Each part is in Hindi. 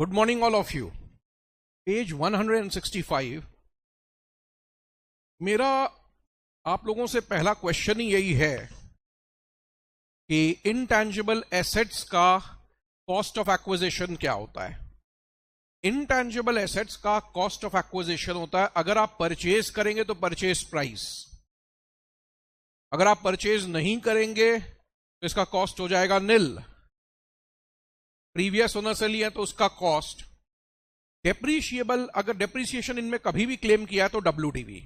Good morning all of you. Page 165। मेरा आप लोगों से पहला क्वेश्चन ही यही है कि इनटैंजिबल एसेट्स का कॉस्ट ऑफ एक्विजिशन क्या होता है। इनटैंजिबल एसेट्स का कॉस्ट ऑफ एक्विजिशन होता है अगर आप परचेज करेंगे तो परचेज प्राइस, अगर आप परचेज नहीं करेंगे तो इसका कॉस्ट हो जाएगा निल। प्रीवियस ओनर से लिया तो उसका कॉस्ट। डेप्रीशिएबल, अगर डेप्रीसिएशन इनमें कभी भी क्लेम किया है तो WDV।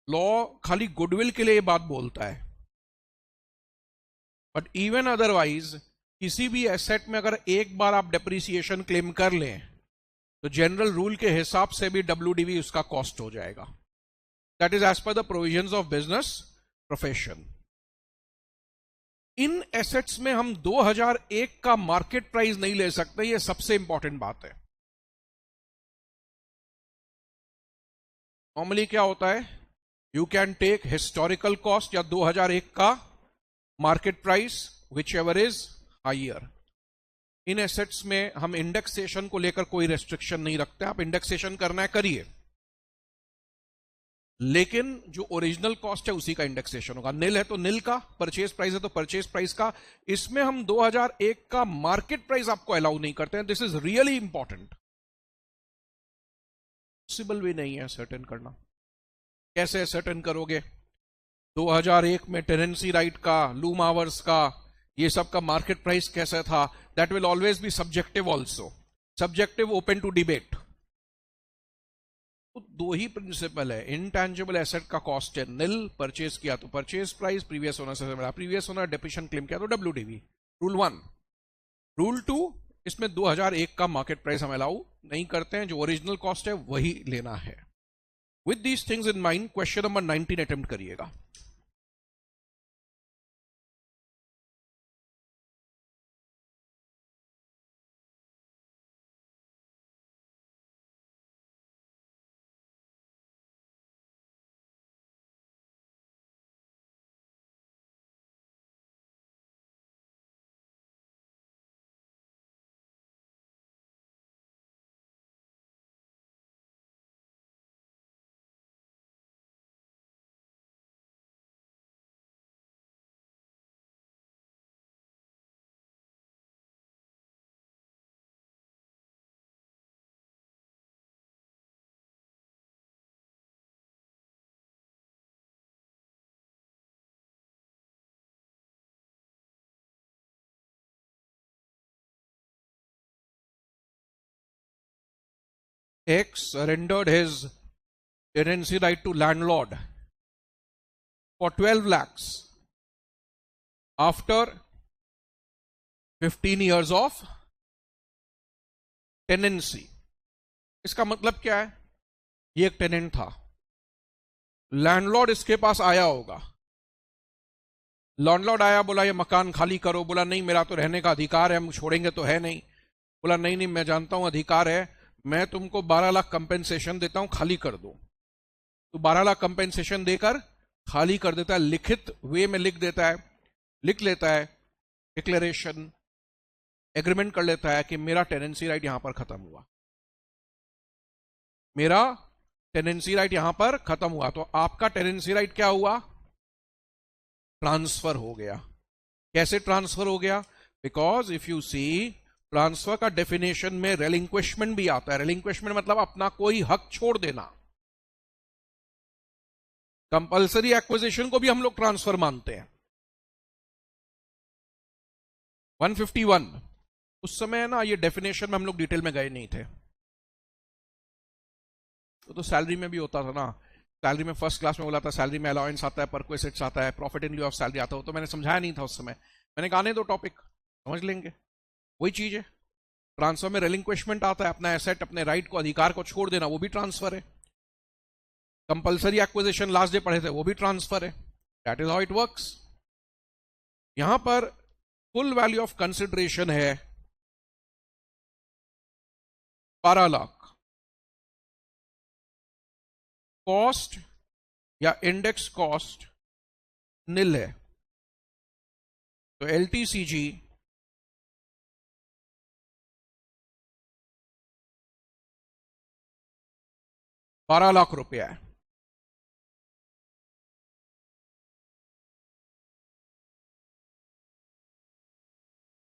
लॉ खाली गुडविल के लिए ये बात बोलता है, बट इवन अदरवाइज किसी भी एसेट में अगर एक बार आप डेप्रीसिएशन क्लेम कर लें तो जनरल रूल के हिसाब से भी WDV उसका कॉस्ट हो जाएगा। That is as per the provisions of business profession. इन एसेट्स में हम 2001 का मार्केट प्राइस नहीं ले सकते, ये सबसे इंपॉर्टेंट बात है। नॉर्मली क्या होता है, you can take historical cost या 2001 का market price, which is higher. इन एसेट्स में हम इंडेक्सेशन को लेकर कोई रेस्ट्रिक्शन नहीं रखते, आप इंडेक्सेशन करना है करिए, लेकिन जो ओरिजिनल कॉस्ट है उसी का इंडेक्सेशन होगा। निल है तो निल का, परचेज प्राइस है तो परचेज प्राइस का। इसमें हम 2001 का मार्केट प्राइस आपको अलाउ नहीं करते हैं। This is really important. Possible भी नहीं है सर्टेन करना। कैसे सर्टेन करोगे? 2001 में टेनेंसी राइट का, लूम आवर्स का, ये सब का मार्केट प्राइस कैसा था? That will always be subjective also, subjective, open to debate. तो दो ही प्रिंसिपल है। इनटैंजिबल एसेट का कॉस्ट है निल, परचेज किया तो परचेज प्राइस, प्रीवियस ओनर से मिला, प्रीवियस ओनर डेप्रिसिएशन क्लेम किया तो WDV। रूल 1। रूल 2, इसमें 2001 का मार्केट प्राइस हम अलाउ नहीं करते हैं, जो ओरिजिनल कॉस्ट है वही लेना है। With these things in mind question number 19 attempt करिएगा। X surrendered his tenancy right to landlord for 12 lakhs after 15 years of tenancy। इसका मतलब क्या है? ये एक टेनेंट था, लैंडलॉर्ड इसके पास आया होगा, लैंडलॉर्ड आया, बोला ये मकान खाली करो, बोला नहीं मेरा तो रहने का अधिकार है, हम छोड़ेंगे तो है नहीं। बोला नहीं नहीं मैं जानता हूं अधिकार है, मैं तुमको 12 लाख कंपेंसेशन देता हूं, खाली कर दो। तो 12 लाख कंपेंसेशन देकर खाली कर देता है, लिखित वे में लिख देता है, लिख लेता है, डिक्लेरेशन, एग्रीमेंट कर लेता है कि मेरा टेनेंसी राइट यहां पर खत्म हुआ, मेरा टेनेंसी राइट यहां पर खत्म हुआ। तो आपका टेनेंसी राइट क्या हुआ? ट्रांसफर हो गया। कैसे ट्रांसफर हो गया? Because if you see, transfer का डेफिनेशन में रेलिंक्विशमेंट भी आता है। रेलिंक्विशमेंट मतलब अपना कोई हक छोड़ देना। कंपल्सरी एक्विजिशन को भी हम लोग ट्रांसफर मानते हैं। 151 उस समय ना, ये डेफिनेशन में हम लोग डिटेल में गए नहीं थे, तो सैलरी में भी होता था ना। सैलरी में फर्स्ट क्लास में बोला था, सैलरी में अलाउंस आता है, परक्विजिट्स आता है, प्रॉफिट इन लिeu ऑफ सैलरी आता हो, तो मैंने समझाया नहीं था उस समय। मैंने कहा नहीं, दो टॉपिक समझ लेंगे, वही चीज है। ट्रांसफर में रेलिंक्विशमेंट आता है, अपना एसेट, अपने राइट को, अधिकार को छोड़ देना, वो भी ट्रांसफर है। कंपल्सरी एक्विजिशन लास्ट डे पढ़े थे, वो भी ट्रांसफर है। That is how it works. यहां पर फुल वैल्यू ऑफ कंसिडरेशन है 12 लाख। कॉस्ट या इंडेक्स कॉस्ट निल है, तो LTCG 12 लाख रुपया है।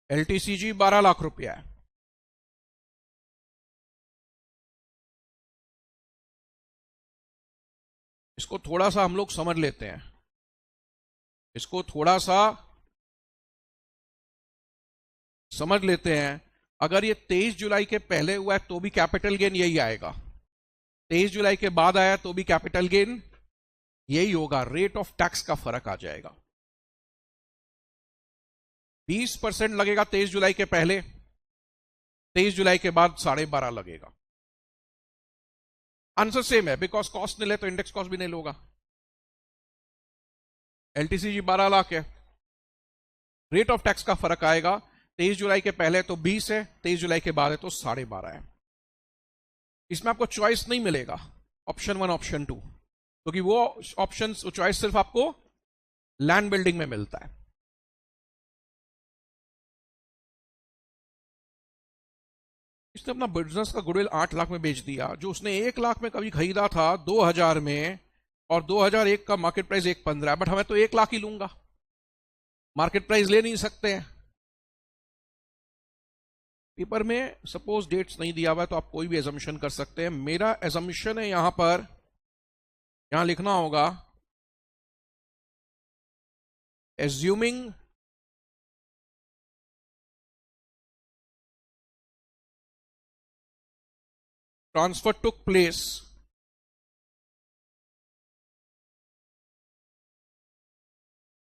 LTCG 12 लाख रुपया है। इसको थोड़ा सा हम लोग समझ लेते हैं, इसको थोड़ा सा समझ लेते हैं। अगर ये 23 जुलाई के पहले हुआ है तो भी कैपिटल गेन यही आएगा, 23 जुलाई के बाद आया तो भी कैपिटल गेन यही होगा, रेट ऑफ टैक्स का फर्क आ जाएगा। 20% लगेगा 23 जुलाई के पहले, 23 जुलाई के बाद 12.5 लगेगा। आंसर सेम है, बिकॉज कॉस्ट नहीं ले तो इंडेक्स कॉस्ट भी नहीं होगा। LTCG 12 लाख है, रेट ऑफ टैक्स का फर्क आएगा, 23 जुलाई के पहले तो 20 है, 23 जुलाई के बाद है तो 12.5 है। इसमें आपको चॉइस नहीं मिलेगा ऑप्शन 1 ऑप्शन 2, क्योंकि वो ऑप्शन चॉइस सिर्फ आपको लैंड बिल्डिंग में मिलता है। इसने अपना बिजनेस का गुडविल 8 लाख में बेच दिया, जो उसने 1 लाख में कभी खरीदा था 2000 में, और 2001 का मार्केट प्राइस 1.15 है, बट हमें तो 1 लाख ही लूंगा, मार्केट प्राइस ले नहीं सकते हैं। पेपर में सपोज डेट्स नहीं दिया हुआ है तो आप कोई भी एजम्पशन कर सकते हैं। मेरा एजम्पशन है यहां पर, यहां लिखना होगा assuming transfer took place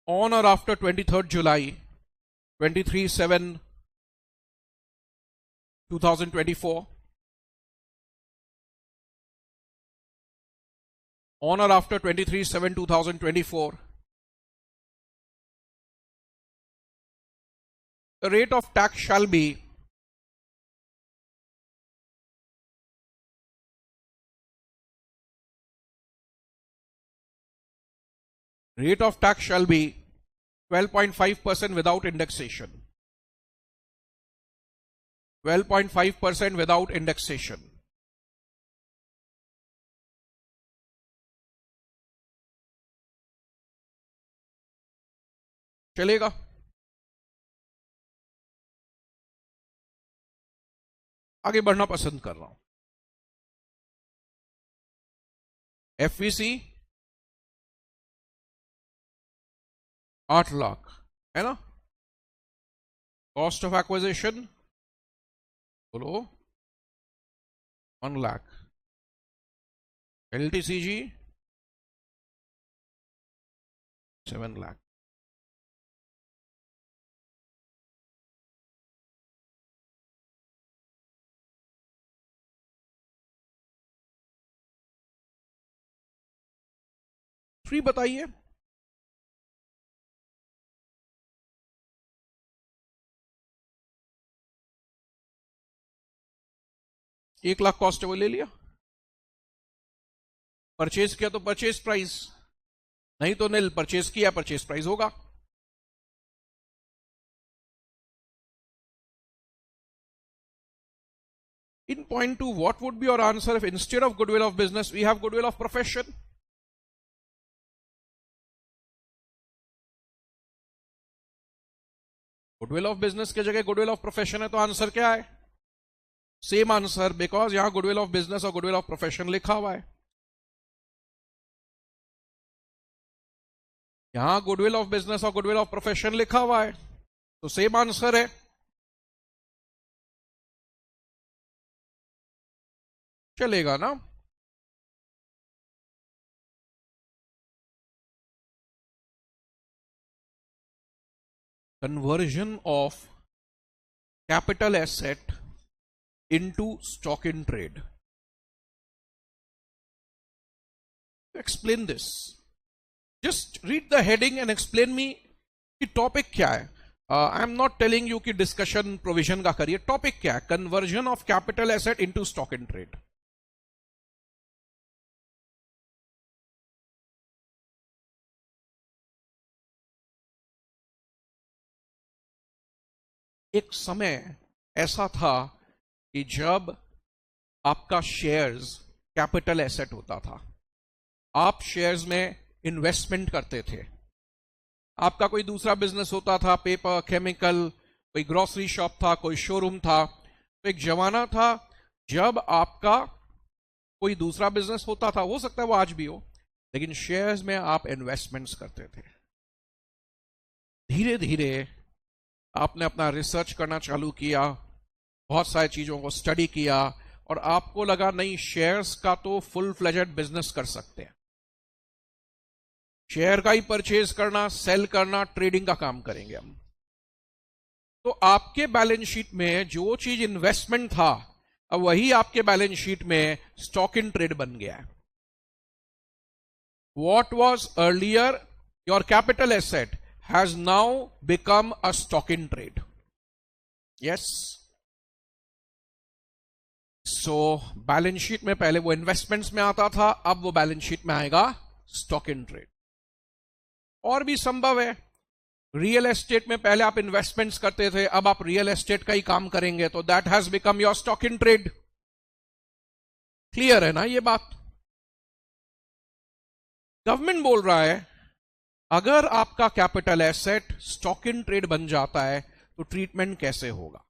on or after 23rd July 23/7/2024, on or after 23/7/2024, the rate of tax shall be rate of tax shall be 12.5% without indexation. 12.5% without indexation. चलेगा? आगे बढ़ना पसंद कर रहा हूं। FVC 8 लाख है ना, कॉस्ट ऑफ एक्विजिशन बोलो 1 लाख, LTCG 7 लाख। फ्री बताइए, एक लाख कॉस्ट है वो ले लिया, परचेज किया तो परचेज प्राइस, नहीं तो नील, परचेज किया परचेज प्राइस होगा। In point 2, what would be your answer if instead of goodwill of business we have goodwill of profession? Goodwill of business की जगह गुडविल ऑफ प्रोफेशन है तो आंसर क्या है? सेम आंसर, बिकॉज यहां गुडविल ऑफ बिजनेस और गुडविल ऑफ प्रोफेशन लिखा हुआ है। यहां गुडविल ऑफ बिजनेस और गुडविल ऑफ प्रोफेशन लिखा हुआ है तो सेम आंसर है। चलेगा ना? Conversion of capital asset into stock in trade. Explain this. Just read the heading and explain me कि टॉपिक क्या है। I am not telling you कि डिस्कशन प्रोविजन का करिए, टॉपिक क्या है? Conversion of capital asset into stock in trade. एक समय ऐसा था कि जब आपका शेयर्स कैपिटल एसेट होता था। आप शेयर्स में इन्वेस्टमेंट करते थे। आपका कोई दूसरा बिजनेस होता था, पेपर, केमिकल, कोई ग्रोसरी शॉप था, कोई शोरूम था। तो एक जमाना था जब आपका कोई दूसरा बिजनेस होता था, हो सकता है वो आज भी हो, लेकिन शेयर्स में आप इन्वेस्टमेंट्स करते थे। धीरे धीरे आपने अपना रिसर्च करना चालू किया, बहुत सारी चीजों को स्टडी किया, और आपको लगा नहीं, शेयर्स का तो फुल फ्लेजेड बिजनेस कर सकते हैं। शेयर का ही परचेज करना, सेल करना, ट्रेडिंग का काम करेंगे हम। तो आपके बैलेंस शीट में जो चीज इन्वेस्टमेंट था, अब वही आपके बैलेंस शीट में स्टॉक इन ट्रेड बन गया है। What was earlier your capital asset has now become a stock in trade. Yes. So balance sheet में पहले वो इन्वेस्टमेंट्स में आता था, अब वो बैलेंस शीट में आएगा स्टॉक इन ट्रेड। और भी संभव है, रियल एस्टेट में पहले आप इन्वेस्टमेंट्स करते थे, अब आप रियल एस्टेट का ही काम करेंगे, तो that has become your stock in trade. Clear है ना ये बात? गवर्नमेंट बोल रहा है अगर आपका capital asset stock in trade बन जाता है तो ट्रीटमेंट कैसे होगा।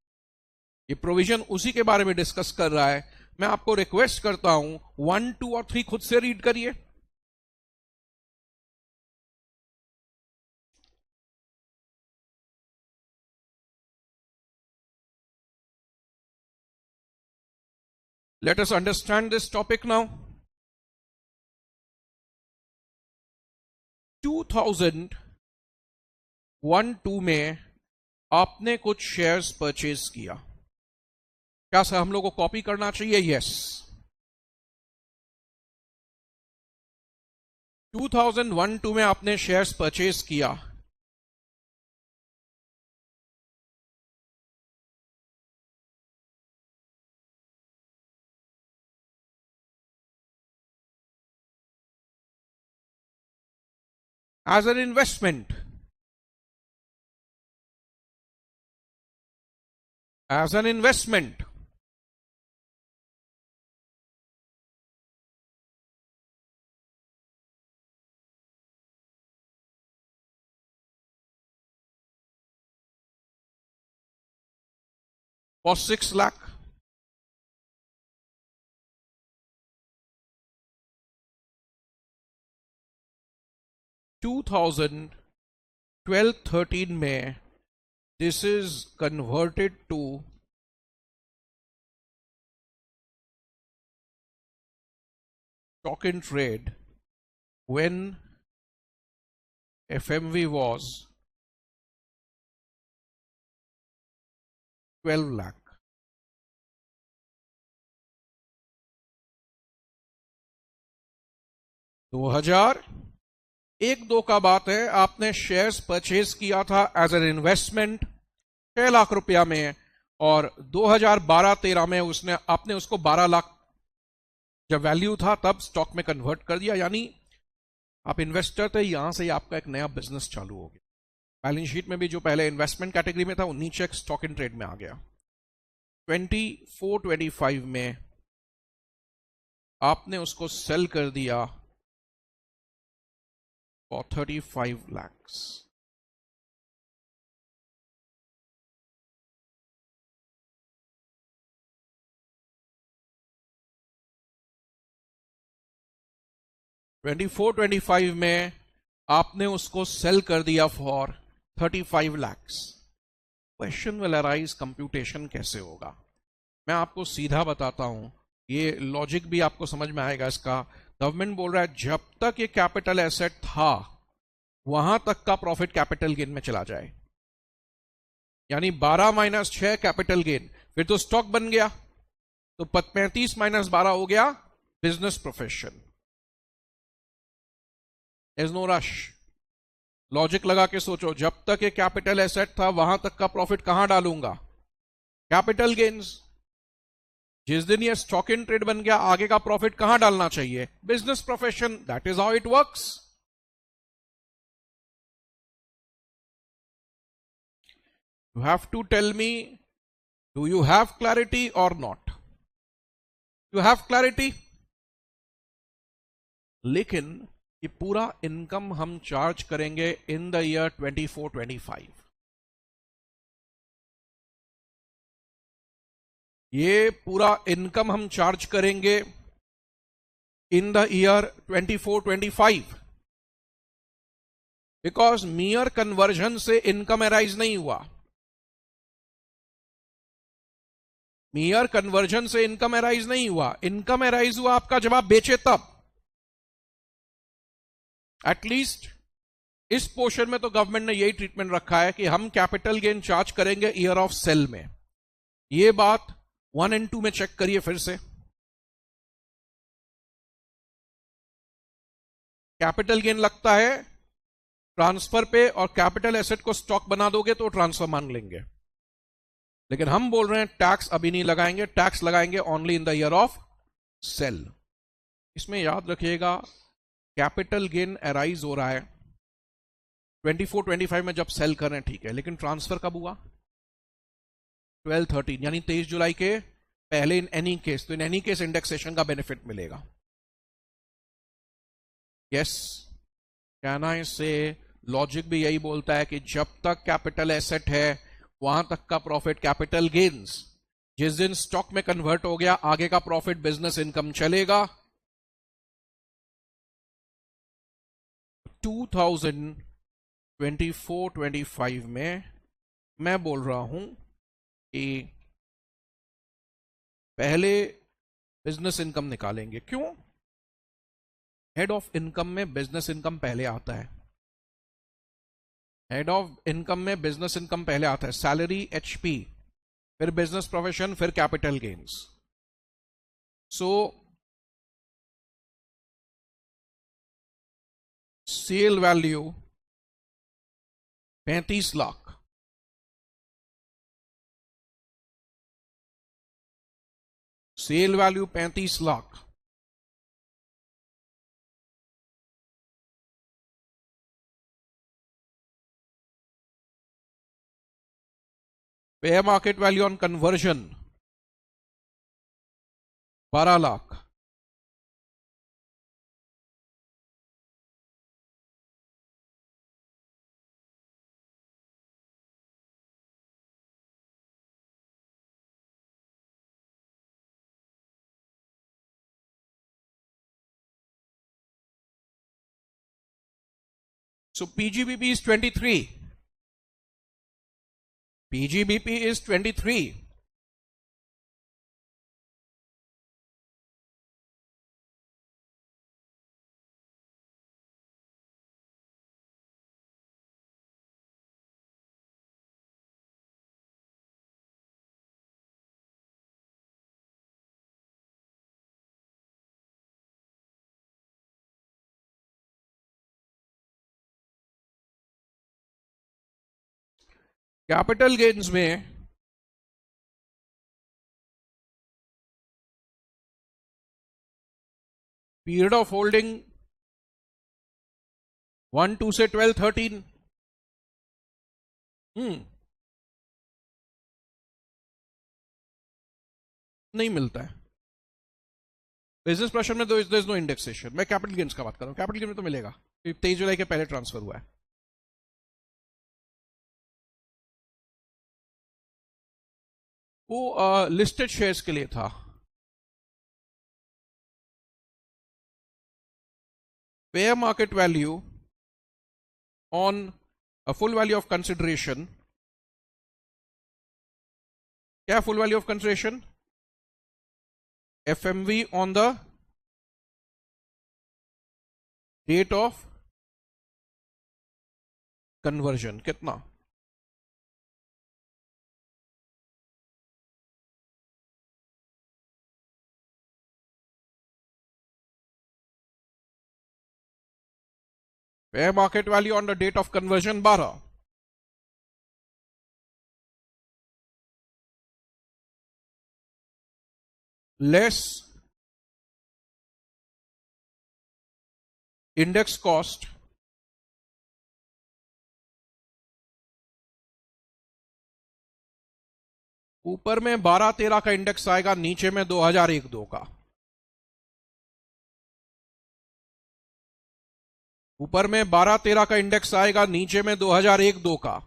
ये प्रोविजन उसी के बारे में डिस्कस कर रहा है। मैं आपको रिक्वेस्ट करता हूं 1, 2 और 3 खुद से रीड करिए। Let us understand this topic now. 2001-2 में आपने कुछ शेयर्स परचेज किया। क्या सर हम लोग को कॉपी करना चाहिए? यस। 2001-2 में आपने शेयर्स परचेज किया। as an investment, as an investment, for 6 lakh, $2,012-13 में this is converted to stock in trade when FMV was 12 lakh. दो 2001-2 का बात है, आपने शेयर्स परचेज किया था एज एन इन्वेस्टमेंट 6 लाख रुपया में, और 2012-13 में आपने उसको 12 लाख जब वैल्यू था तब स्टॉक में कन्वर्ट कर दिया। यानी आप इन्वेस्टर थे, यहां से ही आपका एक नया बिजनेस चालू हो गया। बैलेंस शीट में भी जो पहले इन्वेस्टमेंट कैटेगरी में था वो नीचे स्टॉक इन ट्रेड में आ गया। 24-25 में आपने उसको सेल कर दिया for 35 lakhs. $24-25 में आपने उसको सेल कर दिया for 35 lakhs. Question will arise, computation कैसे होगा? मैं आपको सीधा बताता हूं, ये लॉजिक भी आपको समझ में आएगा इसका। गवर्नमेंट बोल रहा है जब तक ये कैपिटल एसेट था वहां तक का प्रॉफिट कैपिटल गेन में चला जाए। यानी 12 - 6 कैपिटल गेन, फिर तो स्टॉक बन गया, तो 35 - 12 हो गया business profession. Is no rush, logic लगा के सोचो, जब तक ये कैपिटल एसेट था वहां तक का प्रॉफिट कहां डालूंगा? Capital gains. जिस दिन ये स्टॉक इन ट्रेड बन गया, आगे का प्रॉफिट कहां डालना चाहिए? Business profession. That is how it works. You have to tell me, do you have clarity or not? You have clarity? लेकिन ये पूरा इनकम हम चार्ज करेंगे इन द ईयर 24-25। ये पूरा इनकम हम चार्ज करेंगे इन द ईयर 24-25, बिकॉज मियर कन्वर्जन से इनकम अराइज नहीं हुआ। मियर कन्वर्जन से इनकम अराइज नहीं हुआ, इनकम अराइज हुआ आपका जब आप बेचे तब। एटलीस्ट इस पोर्शन में तो गवर्नमेंट ने यही ट्रीटमेंट रखा है कि हम कैपिटल गेन चार्ज करेंगे ईयर ऑफ सेल में। ये बात 1 और 2 में चेक करिए फिर से। कैपिटल गेन लगता है ट्रांसफर पे, और कैपिटल एसेट को स्टॉक बना दोगे तो ट्रांसफर मान लेंगे। लेकिन हम बोल रहे हैं टैक्स अभी नहीं लगाएंगे, टैक्स लगाएंगे only in the year of sale. इसमें याद रखिएगा कैपिटल गेन अराइज हो रहा है 24-25 में जब सेल कर रहे हैं, ठीक है, लेकिन ट्रांसफर कब हुआ? 12-13 यानी 23 जुलाई के पहले इन एनी केस। तो इन एनी केस इंडेक्सेशन का बेनिफिट मिलेगा। यस, कहना इससे लॉजिक भी यही बोलता है कि जब तक कैपिटल एसेट है वहां तक का प्रॉफिट कैपिटल गेन्स, जिस दिन स्टॉक में कन्वर्ट हो गया आगे का प्रॉफिट बिजनेस इनकम चलेगा। 2024-25 में मैं बोल रहा हूं कि पहले बिजनेस इनकम निकालेंगे। क्यों? हेड ऑफ इनकम में बिजनेस इनकम पहले आता है। हेड ऑफ इनकम में बिजनेस इनकम पहले आता है, सैलरी, एचपी, फिर बिजनेस प्रोफेशन, फिर capital gains. So sale value 35 lakh, sale value 35 lakh, fair market value on conversion 12 lakh, so PGBP is 23, PGBP is 23, capital gains में पीरियड ऑफ होल्डिंग 1-2 से 12-13, नहीं मिलता है। बिजनेस प्रेशर में दो इज नो इंडेक्सेशन। मैं कैपिटल गेन्स का बात कर रहा हूं, कैपिटल गेन में तो मिलेगा, 23 जुलाई के पहले ट्रांसफर हुआ है। वो लिस्टेड शेयर्स के लिए था। Fair market value on a full value of consideration, क्या full value of consideration? FMV on the date of conversion, कितना? Fair market value on the date of conversion 12, less index cost ऊपर में 12-13 का इंडेक्स आएगा, नीचे में 2001-2 का। ऊपर में 12-13 का इंडेक्स आएगा, नीचे में 2001-2 का।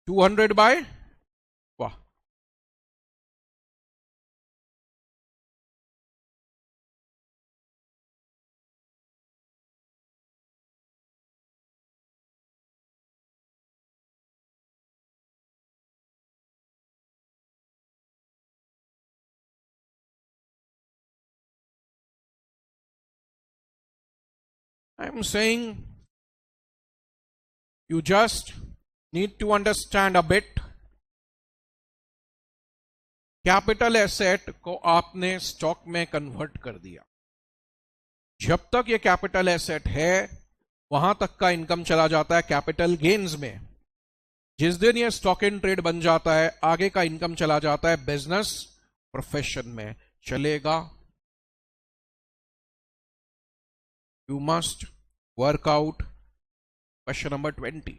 टू 200 बाय, वाह, I am saying you just need to understand a bit. Capital asset को आपने स्टॉक में कन्वर्ट कर दिया। जब तक ये कैपिटल एसेट है वहां तक का इनकम चला जाता है कैपिटल गेन्स में। जिस दिन ये स्टॉक इन ट्रेड बन जाता है आगे का इनकम चला जाता है बिजनेस प्रोफेशन में। चलेगा? You must work out question number 20।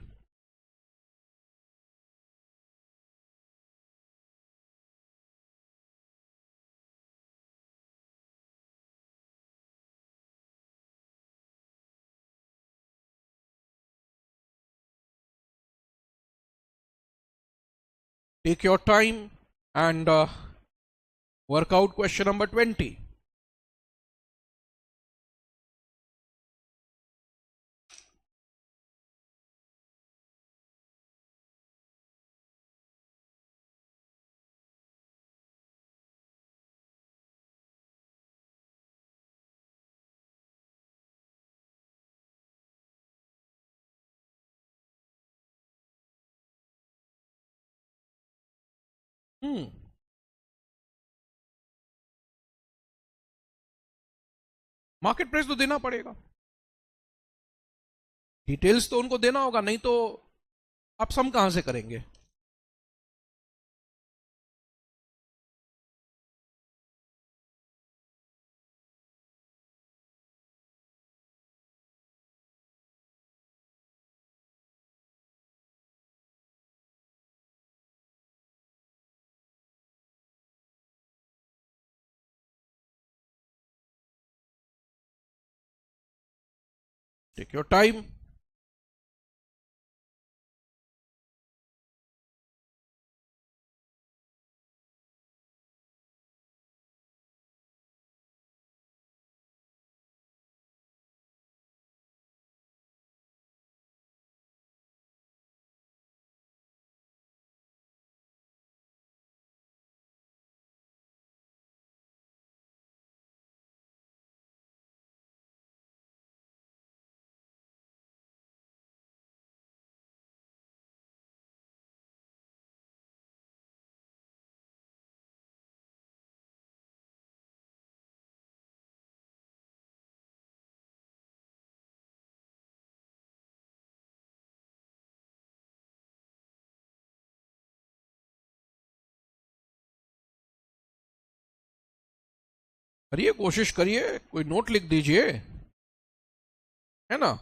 Take your time and work out question number 20. Market price तो देना पड़ेगा, डिटेल्स तो उनको देना होगा, नहीं तो आप सम कहां से करेंगे? Take your time. करिए, कोशिश करिए, कोई नोट लिख दीजिए, है ना?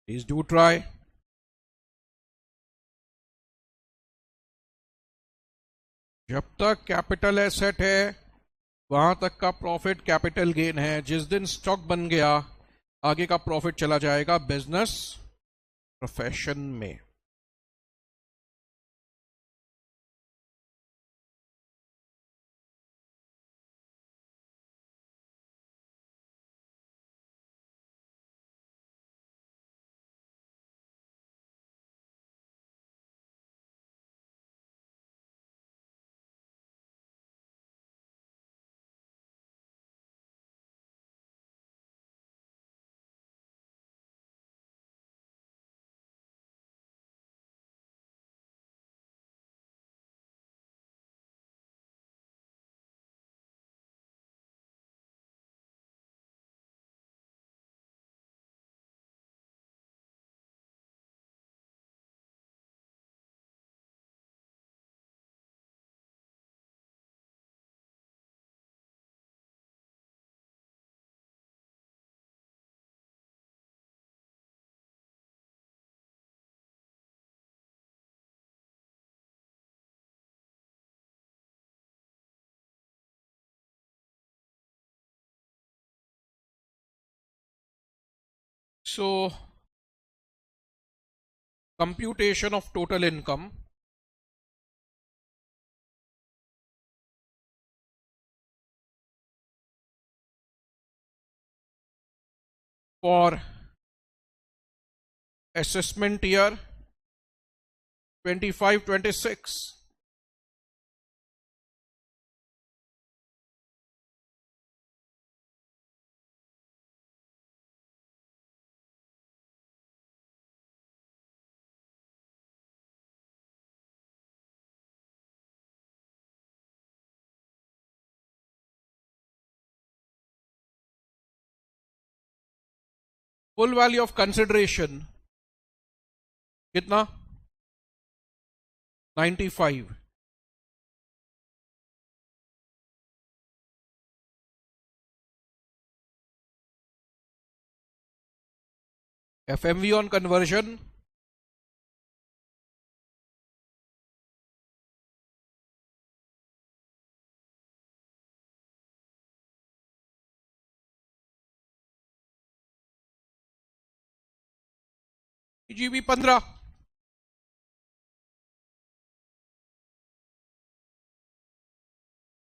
Please do try. जब तक कैपिटल एसेट है वहां तक का प्रॉफिट कैपिटल गेन है। जिस दिन स्टॉक बन गया आगे का प्रॉफिट चला जाएगा बिजनेस प्रोफेशन में। सो computation of total income for assessment year 25-26. Full value of consideration कितना 95। FMV on conversion GB 15।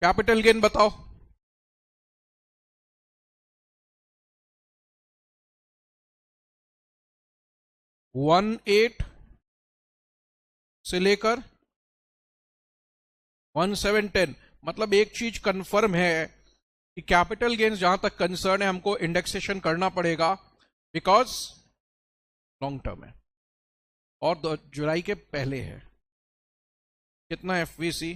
Capital gain बताओ। वन 8 से लेकर 1710। मतलब एक चीज कंफर्म है कि कैपिटल गेन्स जहां तक कंसर्न है हमको इंडेक्सेशन करना पड़ेगा बिकॉज लॉन्ग टर्म है और जुलाई के पहले है। कितना एफवीसी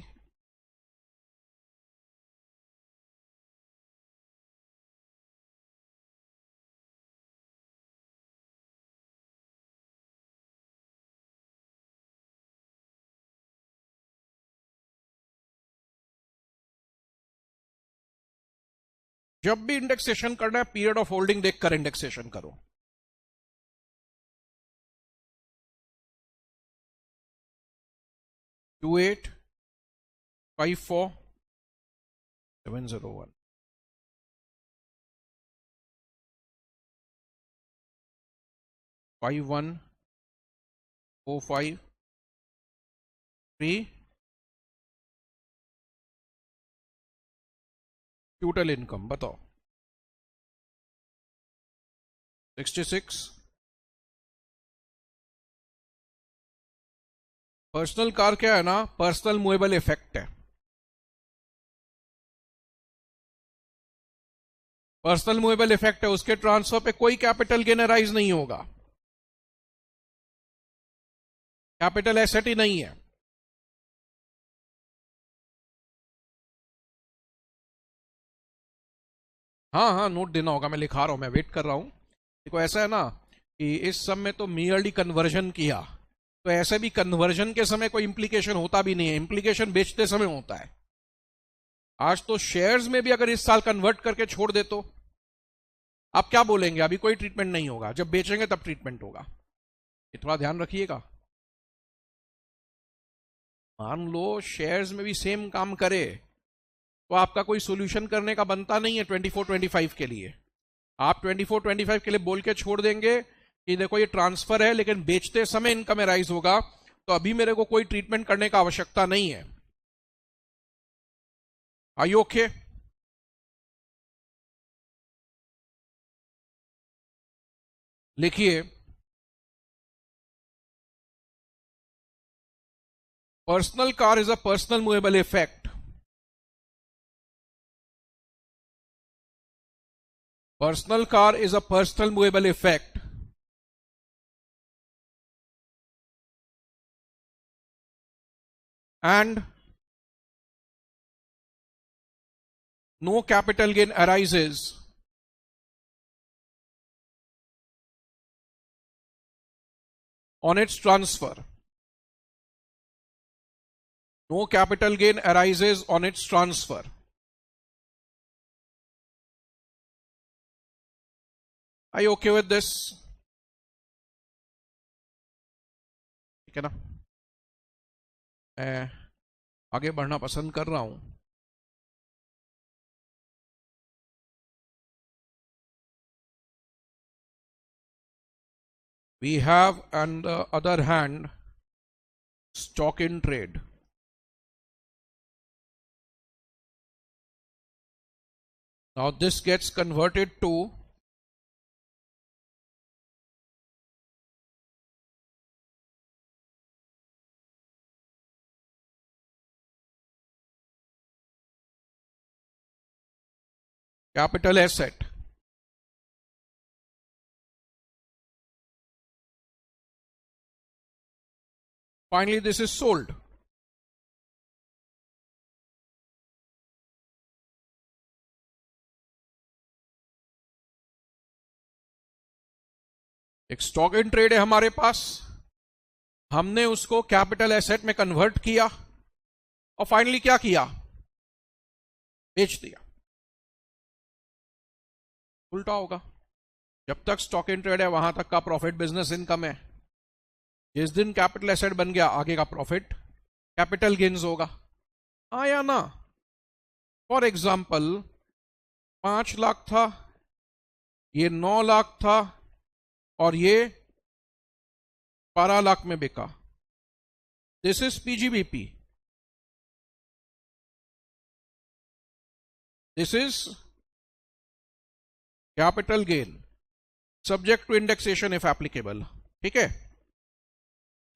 जब भी इंडेक्सेशन करना है पीरियड ऑफ होल्डिंग देखकर इंडेक्सेशन करो। टू 8 5 4 7 0 1 5 1 4 5 3। टोटल इनकम बताओ 66। पर्सनल कार क्या है ना, पर्सनल मूवेबल इफेक्ट है। पर्सनल मूवेबल इफेक्ट है, उसके ट्रांसफर पे कोई कैपिटल गेन राइज नहीं होगा, कैपिटल एसेट ही नहीं है। हाँ हाँ नोट देना होगा, मैं लिखा रहा हूं, मैं वेट कर रहा हूं। देखो ऐसा है ना कि इस सब में तो मियरली कन्वर्जन किया, तो ऐसे भी कन्वर्जन के समय कोई इंप्लीकेशन होता भी नहीं है, इंप्लीकेशन बेचते समय होता है। आज तो शेयर्स में भी अगर इस साल कन्वर्ट करके छोड़ दे तो आप क्या बोलेंगे, अभी कोई ट्रीटमेंट नहीं होगा, जब बेचेंगे तब ट्रीटमेंट होगा। ये थोड़ा ध्यान रखिएगा। मान लो शेयर्स में भी सेम काम करे तो आपका कोई सोल्यूशन करने का बनता नहीं है 24-25 के लिए। आप 24-25 के लिए बोल के छोड़ देंगे कि देखो ये ट्रांसफर है लेकिन बेचते समय इनकम राइज होगा, तो अभी मेरे को कोई ट्रीटमेंट करने का आवश्यकता नहीं है। Are you okay? लिखिए, personal car is a personal movable effect. Personal car is a personal movable effect and no capital gain arises on its transfer. No capital gain arises on its transfer. Are you okay with this? ठीक है ना? मैं आगे बढ़ना पसंद कर रहा हूं। We have, on the other hand, stock in trade. Now this gets converted to capital asset. Finally, this is sold. एक स्टॉक इन ट्रेड है हमारे पास, हमने उसको कैपिटल एसेट में कन्वर्ट किया और फाइनली क्या किया? बेच दिया। उल्टा होगा, जब तक स्टॉक इन ट्रेड है वहां तक का प्रॉफिट बिजनेस इनकम है। जिस दिन कैपिटल एसेट बन गया आगे का प्रॉफिट कैपिटल गेन्स होगा। हाँ या ना? फॉर एग्जाम्पल 5 लाख था, ये 9 लाख था और ये 12 लाख में बिका। This is PGBP, this is capital gain subject to indexation if applicable. ठीक है,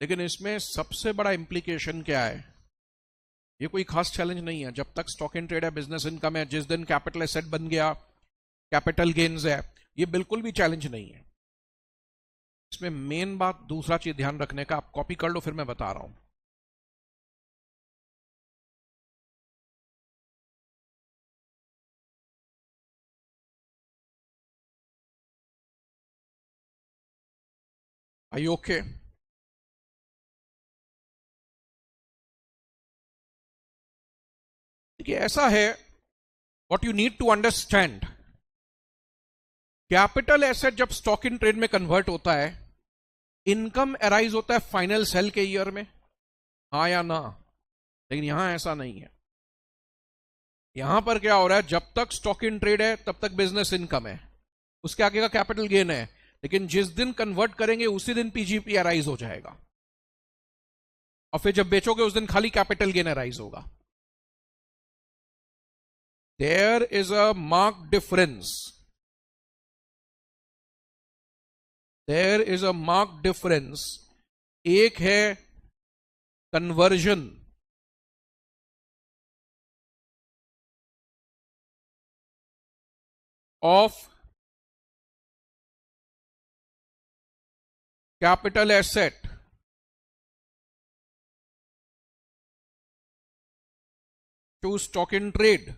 लेकिन इसमें सबसे बड़ा इंप्लीकेशन क्या है? ये कोई खास चैलेंज नहीं है, जब तक स्टॉक इन ट्रेड है बिजनेस इनकम है, जिस दिन कैपिटल एसेट बन गया कैपिटल गेन्स है, ये बिल्कुल भी चैलेंज नहीं है। इसमें मेन बात दूसरा चीज ध्यान रखने का, आप कॉपी कर लो फिर मैं बता रहा हूं। Are you okay? देखिए ऐसा है, what you need to understand, capital asset जब स्टॉक इन ट्रेड में कन्वर्ट होता है, इनकम अराइज होता है फाइनल सेल के ईयर में। हाँ या ना? लेकिन यहां ऐसा नहीं है। यहां पर क्या हो रहा है, जब तक स्टॉक इन ट्रेड है तब तक बिजनेस इनकम है, उसके आगे का कैपिटल गेन है, लेकिन जिस दिन कन्वर्ट करेंगे उसी दिन पीजीपी अराइज हो जाएगा और फिर जब बेचोगे उस दिन खाली कैपिटल गेन अराइज होगा। There is a mark difference, there is a mark difference. एक है conversion of capital asset to stock in trade,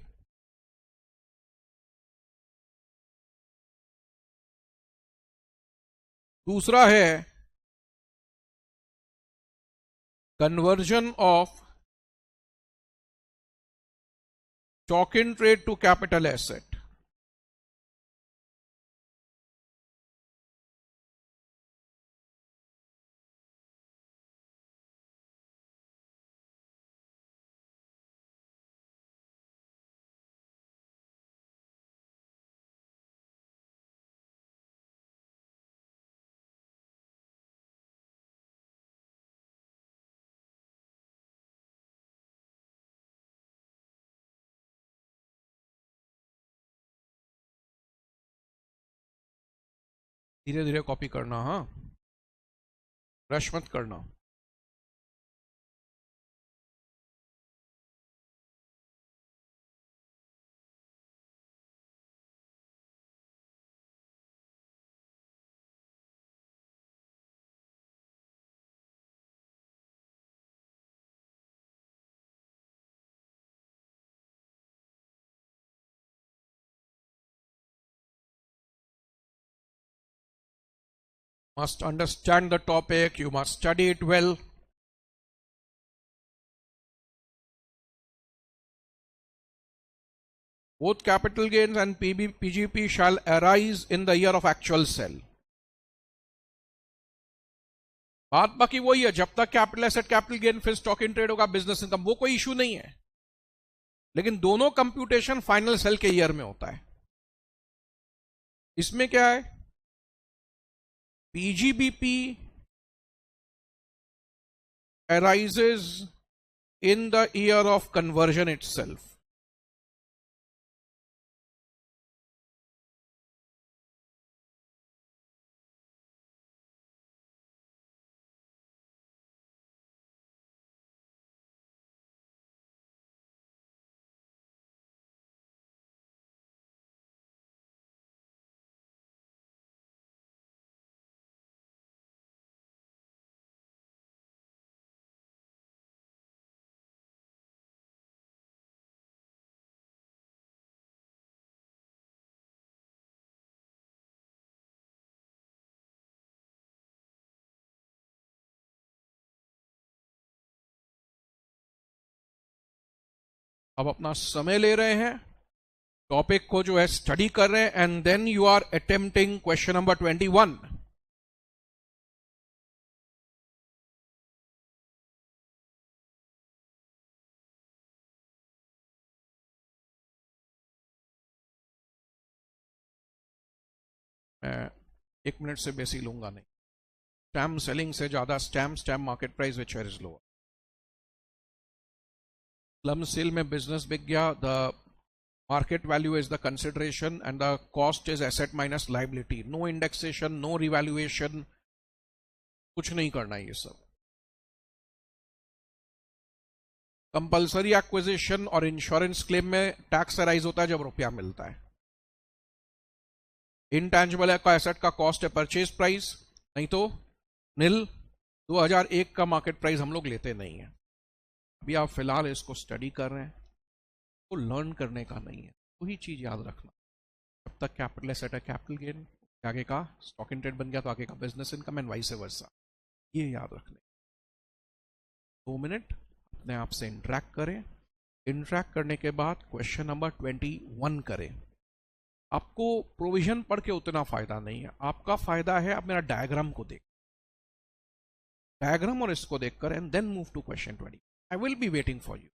दूसरा है conversion of stock in trade to capital asset. धीरे धीरे कॉपी करना, हाँ, रश मत करना। Must understand the topic, you must study it well. Both capital gains and PGP shall arise in the year of actual sell. बात बाकी वही है, जब तक कैपिटल एसेट कैपिटल गेन फिर स्टॉक इन ट्रेड होगा, बिजनेस इनकम, वो कोई इशू नहीं है, लेकिन दोनों कंप्यूटेशन फाइनल सेल के ईयर में होता है। इसमें क्या है, PGBP arises in the year of conversion itself. अब अपना समय ले रहे हैं, टॉपिक को जो है स्टडी कर रहे हैं, and then you are attempting question number 21। मैं 1 मिनट से बेसी लूंगा नहीं। स्टैम्प सेलिंग से ज्यादा stamp market price which is low. Slump sale में बिजनेस बिक गया, the market value is the consideration and the cost is asset minus liability. No indexation, no revaluation, कुछ नहीं करना है ये सब। कंपल्सरी एक्विजिशन और इंश्योरेंस क्लेम में टैक्स अराइज होता है जब रुपया मिलता है। इनटैंजिबल का एसेट का कॉस्ट है परचेज प्राइस, नहीं तो नील। 2001 का मार्केट प्राइस हम लोग लेते नहीं है। अभी आप फिलहाल इसको स्टडी कर रहे हैं, को लर्न करने का नहीं है, वही चीज याद रखना। जब तक कैपिटल एसेट है कैपिटल गेन, आगे का स्टॉक इन ट्रेड बन गया तो आगे का business income, and vice versa, ये याद रखने। 2 मिनट अपने आप से इंटरेक्ट करें। इंटरेक्ट करने के बाद क्वेश्चन नंबर 21 करें। आपको प्रोविजन पढ़ के उतना फायदा नहीं है, आपका फायदा है आप मेरा डायग्राम को देख, डायग्राम और इसको देखकर, and then move to question 20। I will be waiting for you.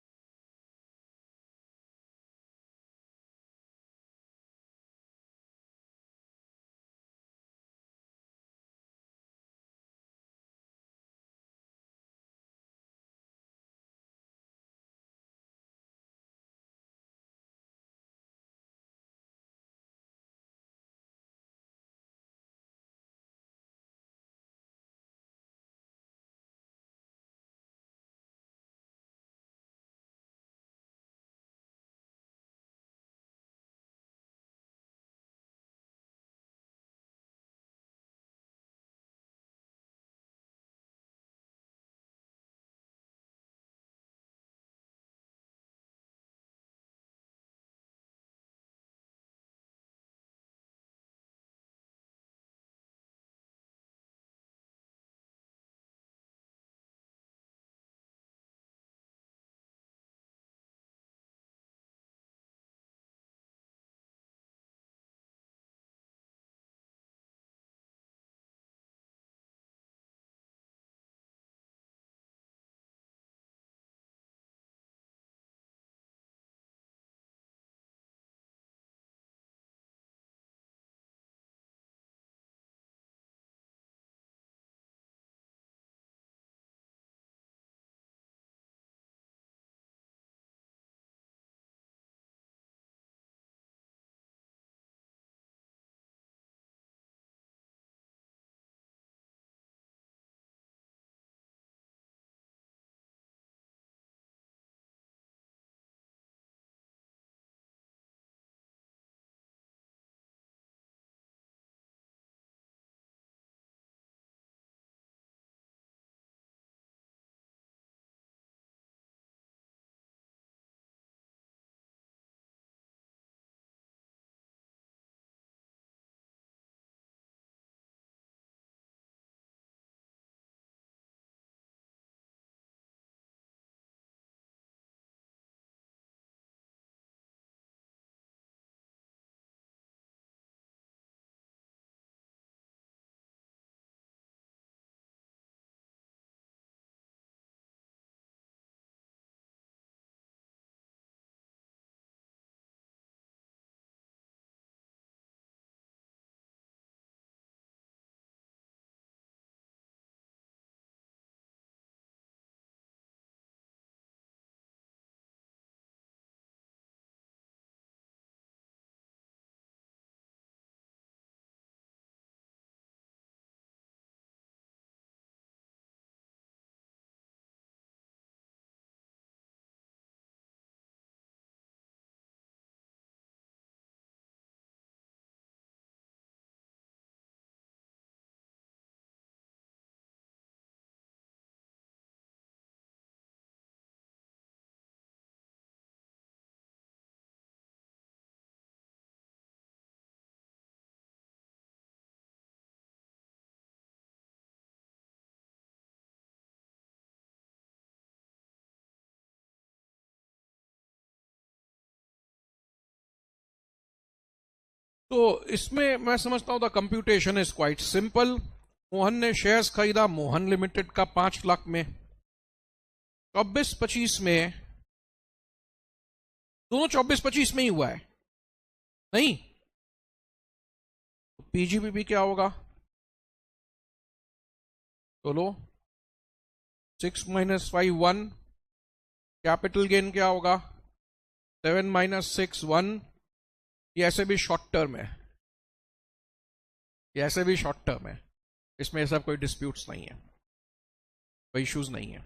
तो इसमें मैं समझता हूं the computation is quite simple. Mohan ने शेयर्स खरीदा मोहन लिमिटेड का 5 लाख में, 24-25 में, दोनों 24-25 में ही हुआ है नहीं? तो पीजीबीपी क्या होगा? चलो 6 - 5 1, कैपिटल गेन क्या होगा? 7 - 6 1। ये ऐसे भी शॉर्ट टर्म है, ये ऐसे भी शॉर्ट टर्म है, इसमें ऐसा कोई डिस्प्यूट्स नहीं है, कोई इश्यूज नहीं है।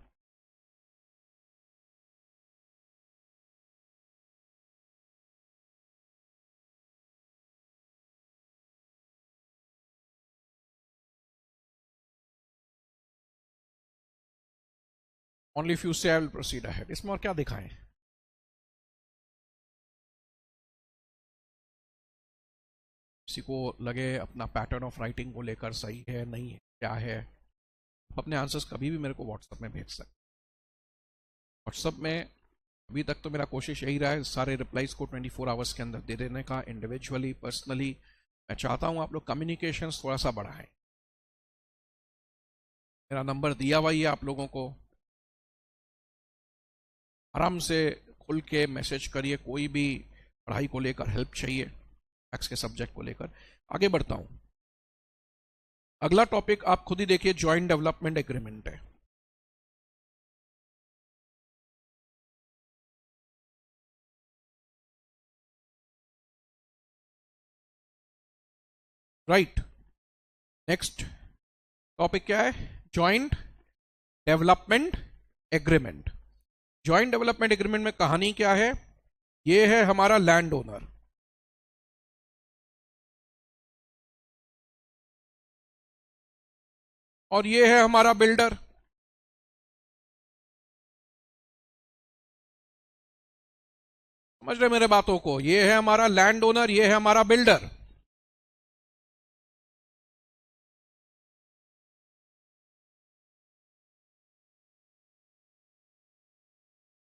ओनली फ्यू से आई विल प्रोसीड अहेड। इसमें और क्या दिखाएं? किसी को लगे अपना पैटर्न ऑफ राइटिंग को लेकर सही है नहीं है क्या है, अपने आंसर्स कभी भी मेरे को व्हाट्सएप में भेज सकते। व्हाट्सएप में अभी तक तो मेरा कोशिश यही रहा है सारे रिप्लाईज को 24 आवर्स के अंदर दे देने का, इंडिविजुअली पर्सनली। मैं चाहता हूं आप लोग कम्युनिकेशन थोड़ा सा बढ़ाएं। मेरा नंबर दिया हुआ ही है आप लोगों को, आराम से खुल के मैसेज करिए, कोई भी पढ़ाई को लेकर हेल्प चाहिए, मैथ्स के सब्जेक्ट को लेकर। आगे बढ़ता हूं, अगला टॉपिक आप खुद ही देखिए, जॉइंट डेवलपमेंट एग्रीमेंट है। राइट, नेक्स्ट टॉपिक क्या है? Joint development agreement. Joint development agreement में कहानी क्या है? ये है हमारा लैंड ओनर, और ये है हमारा बिल्डर। समझ रहे मेरे बातों को? ये है हमारा लैंड ओनर, ये है हमारा builder.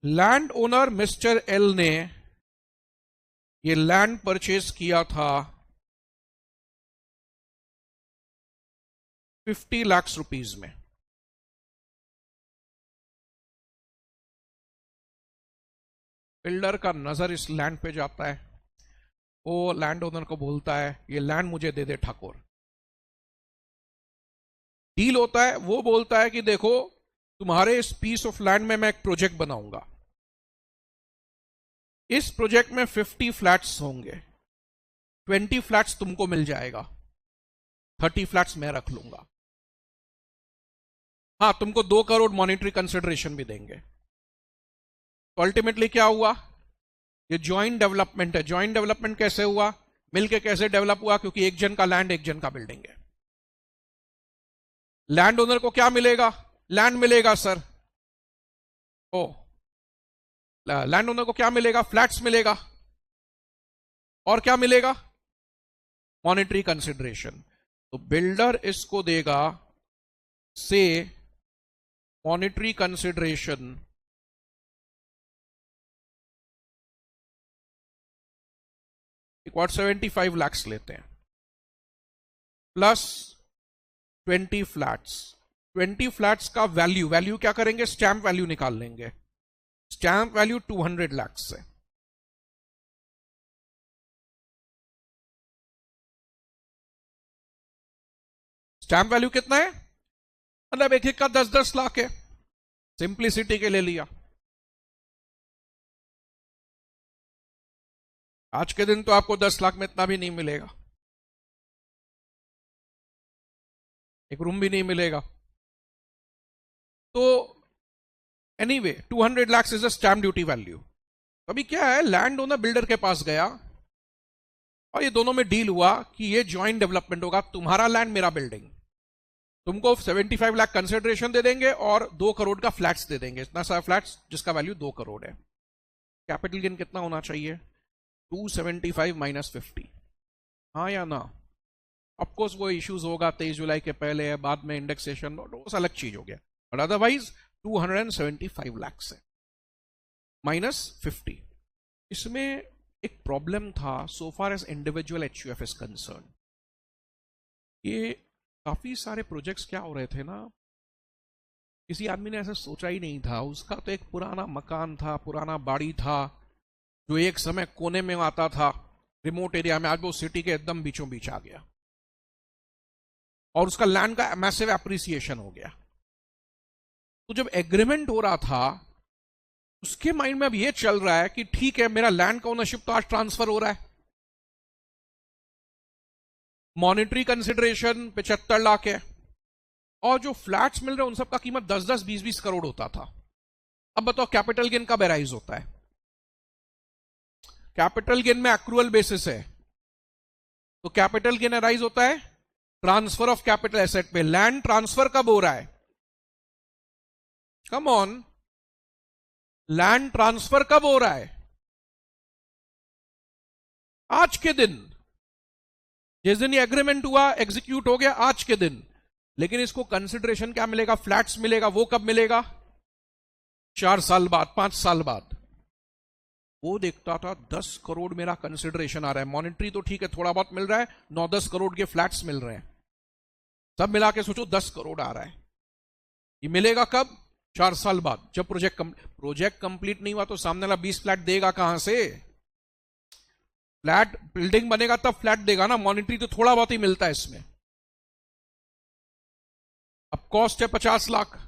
Land owner mister L ने ये लैंड परचेज किया था 50 लाख रुपीस में। बिल्डर का नजर इस लैंड पे जाता है, वो लैंड ओनर को बोलता है ये लैंड मुझे दे दे ठाकुर। डील होता है, वो बोलता है कि देखो तुम्हारे इस पीस ऑफ लैंड में मैं एक प्रोजेक्ट बनाऊंगा, इस प्रोजेक्ट में 50 फ्लैट्स होंगे, 20 फ्लैट्स तुमको मिल जाएगा, 30 फ्लैट्स मैं रख लूंगा। हाँ, तुमको 2 करोड़ मॉनिटरी कंसिडरेशन भी देंगे। तो अल्टीमेटली क्या हुआ? ये जॉइंट डेवलपमेंट है। जॉइंट डेवलपमेंट कैसे हुआ? मिलके कैसे डेवलप हुआ? क्योंकि एक जन का लैंड एक जन का बिल्डिंग है। लैंड ओनर को क्या मिलेगा? लैंड मिलेगा सर। ओ, लैंड ओनर को क्या मिलेगा? फ्लैट्स मिलेगा। और क्या मिलेगा? Monetary consideration. तो बिल्डर इसको देगा से मॉनिटरी कंसिडरेशन इक्वल 75 लाख लेते हैं, प्लस 20 फ्लैट्स। 20 फ्लैट्स का वैल्यू क्या करेंगे? स्टैंप वैल्यू निकाल लेंगे। स्टैंप वैल्यू 200 लाख से। स्टैंप वैल्यू कितना है? मतलब एक एक का 10-10 लाख है, सिंप्लिसिटी के लिए लिया। आज के दिन तो आपको 10 लाख में इतना भी नहीं मिलेगा, एक रूम भी नहीं मिलेगा। तो anyway 200 lakh is a stamp duty value. अभी क्या है, लैंड ओनर बिल्डर के पास गया और ये दोनों में डील हुआ कि ये जॉइंट डेवलपमेंट होगा, तुम्हारा लैंड मेरा बिल्डिंग। तुमको 75 लाख कंसिडरेशन दे देंगे और 2 करोड़ का फ्लैट्स दे देंगे, इतना सारा फ्लैट्स जिसका वैल्यू 2 करोड़ है। कैपिटल गेन कितना होना चाहिए? 275 - 50। हाँ या ना? ऑफकोर्स वो इश्यूज होगा 23 जुलाई के पहले है, बाद में इंडेक्सेशन, वो अलग चीज हो गया, बट अदरवाइज 275 लाख से -50। इसमें एक प्रॉब्लम था so far as individual HUF is concern. ये काफी सारे प्रोजेक्ट्स क्या हो रहे थे ना, किसी आदमी ने ऐसा सोचा ही नहीं था। उसका तो एक पुराना मकान था, पुराना बाड़ी था, जो एक समय कोने में आता था रिमोट एरिया में, आज वो सिटी के एकदम बीचों बीच आ गया और उसका लैंड का मैसिव एप्रिसिएशन हो गया। तो जब एग्रीमेंट हो रहा था, उसके माइंड में अब ये चल रहा है कि ठीक है, मेरा लैंड का ओनरशिप तो आज ट्रांसफर हो रहा है, मॉनिटरी कंसिडरेशन 75 लाख है, और जो फ्लैट्स मिल रहे हैं उन सब का कीमत 10-10, 20-20 करोड़ होता था। अब बताओ कैपिटल गेन कब एराइज होता है? कैपिटल गेन में एक्रूअल बेसिस है, तो कैपिटल गेन एराइज होता है ट्रांसफर ऑफ कैपिटल एसेट पे। लैंड ट्रांसफर कब हो रहा है? कम ऑन, लैंड ट्रांसफर कब हो रहा है? आज के दिन, जिस दिन ये एग्रीमेंट हुआ, एग्जीक्यूट हो गया, आज के दिन। लेकिन इसको कंसिडरेशन क्या मिलेगा? फ्लैट्स मिलेगा। वो कब मिलेगा? 4 साल बाद, 5 साल बाद। वो देखता था 10 करोड़ मेरा कंसिडरेशन आ रहा है, मॉनिटरी तो ठीक है थोड़ा बहुत मिल रहा है, 9-10 करोड़ के फ्लैट्स मिल रहे हैं, सब मिला के सोचो 10 करोड़ आ रहा है। ये मिलेगा कब? 4 साल बाद, जब प्रोजेक्ट कंप्लीट नहीं हुआ तो सामने वाला 20 फ्लैट देगा कहां से? फ्लैट बिल्डिंग बनेगा तब फ्लैट देगा ना, मॉनिटरी तो थोड़ा बहुत ही मिलता है इसमें। अब कॉस्ट है 50 लाख,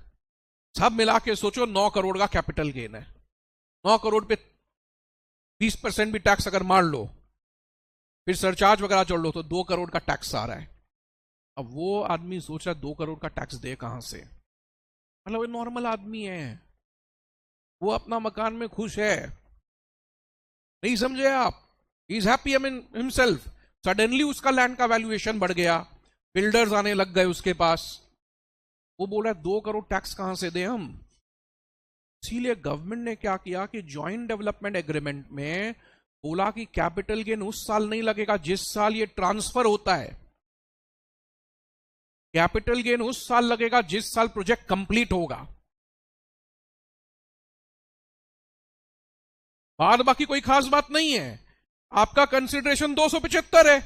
सब मिला के सोचो 9 करोड़ का कैपिटल गेन है। 9 करोड़ पे 20% भी टैक्स अगर मार लो, फिर सरचार्ज वगैरह जोड़ लो, तो 2 करोड़ का टैक्स आ रहा है। अब वो आदमी सोच रहा है 2 करोड़ का टैक्स दे कहां से? मतलब नॉर्मल आदमी है, वो अपना मकान में खुश है, नहीं समझे आप? He is happy in himself. Suddenly उसका लैंड का वैल्यूएशन बढ़ गया, बिल्डर्स आने लग गए उसके पास, वो बोला 2 करोड़ टैक्स कहां से दे हम? इसीलिए गवर्नमेंट ने क्या किया कि जॉइंट डेवलपमेंट एग्रीमेंट में बोला कि कैपिटल गेन उस साल नहीं लगेगा जिस साल ये ट्रांसफर होता है, कैपिटल गेन उस साल लगेगा जिस साल प्रोजेक्ट कंप्लीट होगा। बाद बाकी कोई खास बात नहीं है। आपका कंसिडरेशन 275 है,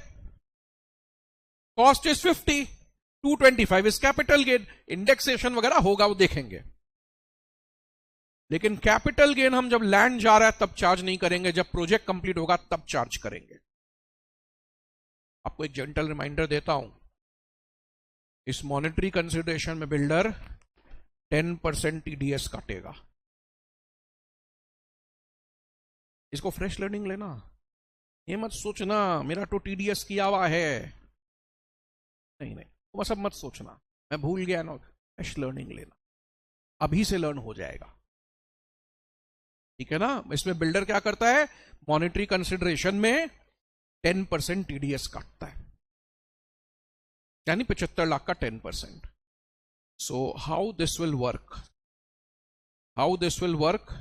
cost is 50, 225 is capital gain. Indexation वगैरह होगा, वो देखेंगे। लेकिन कैपिटल गेन हम जब लैंड जा रहा है तब चार्ज नहीं करेंगे, जब प्रोजेक्ट कंप्लीट होगा तब चार्ज करेंगे। आपको एक जेंटल रिमाइंडर देता हूं, इस मॉनेटरी कंसिडरेशन में बिल्डर 10% टीडीएस काटेगा। इसको फ्रेश लर्निंग लेना, ये मत सोचना मेरा तो टीडीएस किया हुआ है, नहीं नहीं, वो सब मत सोचना मैं भूल गया ना। फ्रेश लर्निंग लेना, अभी से लर्न हो जाएगा, ठीक है ना? इसमें बिल्डर क्या करता है? मॉनेटरी कंसिडरेशन में 10% टीडीएस काटता है, यानी 75 लाख का 10%। So how this will work, how this will work?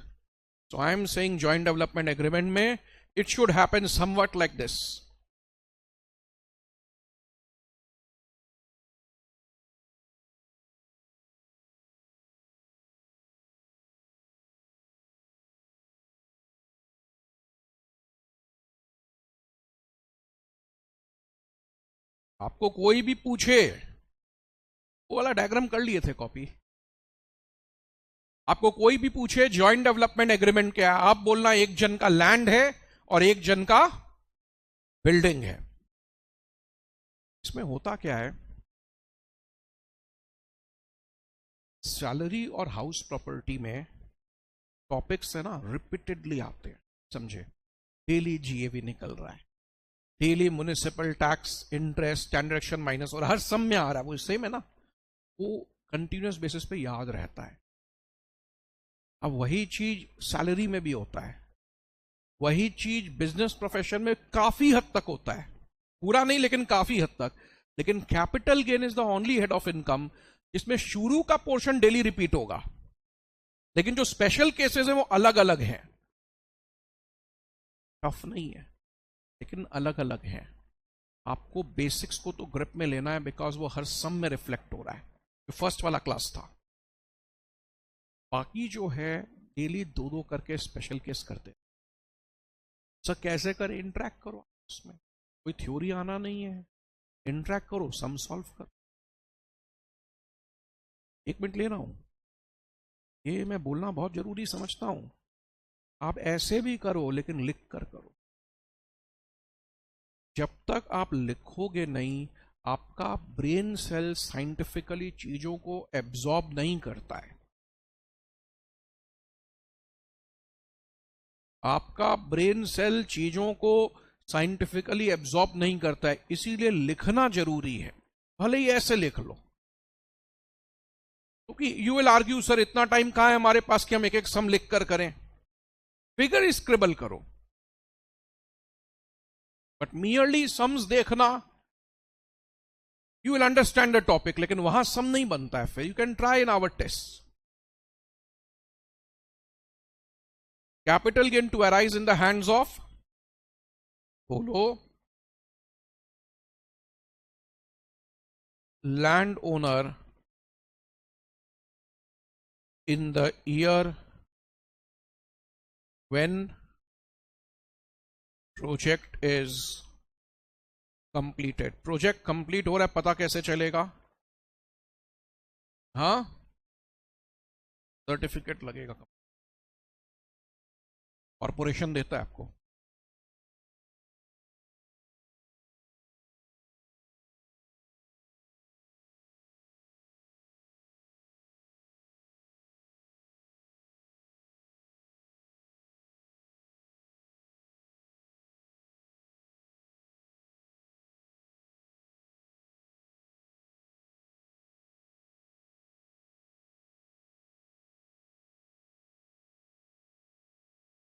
So I am saying joint development agreement में it should happen somewhat like this. आपको कोई भी पूछे, वो वाला डायग्राम कर लिए थे कॉपी। आपको कोई भी पूछे जॉइंट डेवलपमेंट एग्रीमेंट क्या है, आप बोलना एक जन का लैंड है और एक जन का बिल्डिंग है। इसमें होता क्या है, सैलरी और हाउस प्रॉपर्टी में टॉपिक्स है ना, रिपीटेडली आते हैं, समझे? डेली जीएवी निकल रहा है, daily municipal tax, interest, transaction minus, और हर सम में आ रहा है, वो सेम है ना, वो कंटिन्यूस बेसिस पे याद रहता है। अब वही चीज सैलरी में भी होता है, वही चीज बिजनेस प्रोफेशन में काफी हद तक होता है, पूरा नहीं लेकिन काफी हद तक। लेकिन capital gain is the only head of income जिसमें शुरू का पोर्शन डेली रिपीट होगा, लेकिन जो स्पेशल केसेस हैं वो अलग अलग हैं। टफ नहीं है लेकिन अलग अलग हैं। आपको बेसिक्स को तो ग्रिप में लेना है, बिकॉज वो हर सम में रिफ्लेक्ट हो रहा है, जो फर्स्ट वाला क्लास था। बाकी जो है डेली 2-2 करके स्पेशल केस करते सर कैसे करें? इंटरेक्ट करो उसमें, कोई थ्योरी आना नहीं है, इंटरेक्ट करो, सम सॉल्व करो। 1 मिनट ले रहा हूं, ये मैं बोलना बहुत जरूरी समझता हूं। आप ऐसे भी करो लेकिन लिख कर करो। जब तक आप लिखोगे नहीं, आपका ब्रेन सेल साइंटिफिकली चीजों को एब्जॉर्ब नहीं करता है। आपका ब्रेन सेल चीजों को साइंटिफिकली एब्जॉर्ब नहीं करता है, इसीलिए लिखना जरूरी है। भले ही ऐसे लिख लो, क्योंकि यू विल आर्ग्यू सर इतना टाइम कहां है हमारे पास कि हम एक एक सम लिख कर करें। फिगर स्क्रिबल करो, बट मियरली सम्स देखना, you will understand the topic, लेकिन वहां सम नहीं बनता है। फिर you can try in our test. Capital gain to arise in the hands of, बोलो, land owner in the year when project is completed। Project complete हो रहा है, पता कैसे चलेगा? हाँ, सर्टिफिकेट लगेगा, कॉर्पोरेशन देता है आपको।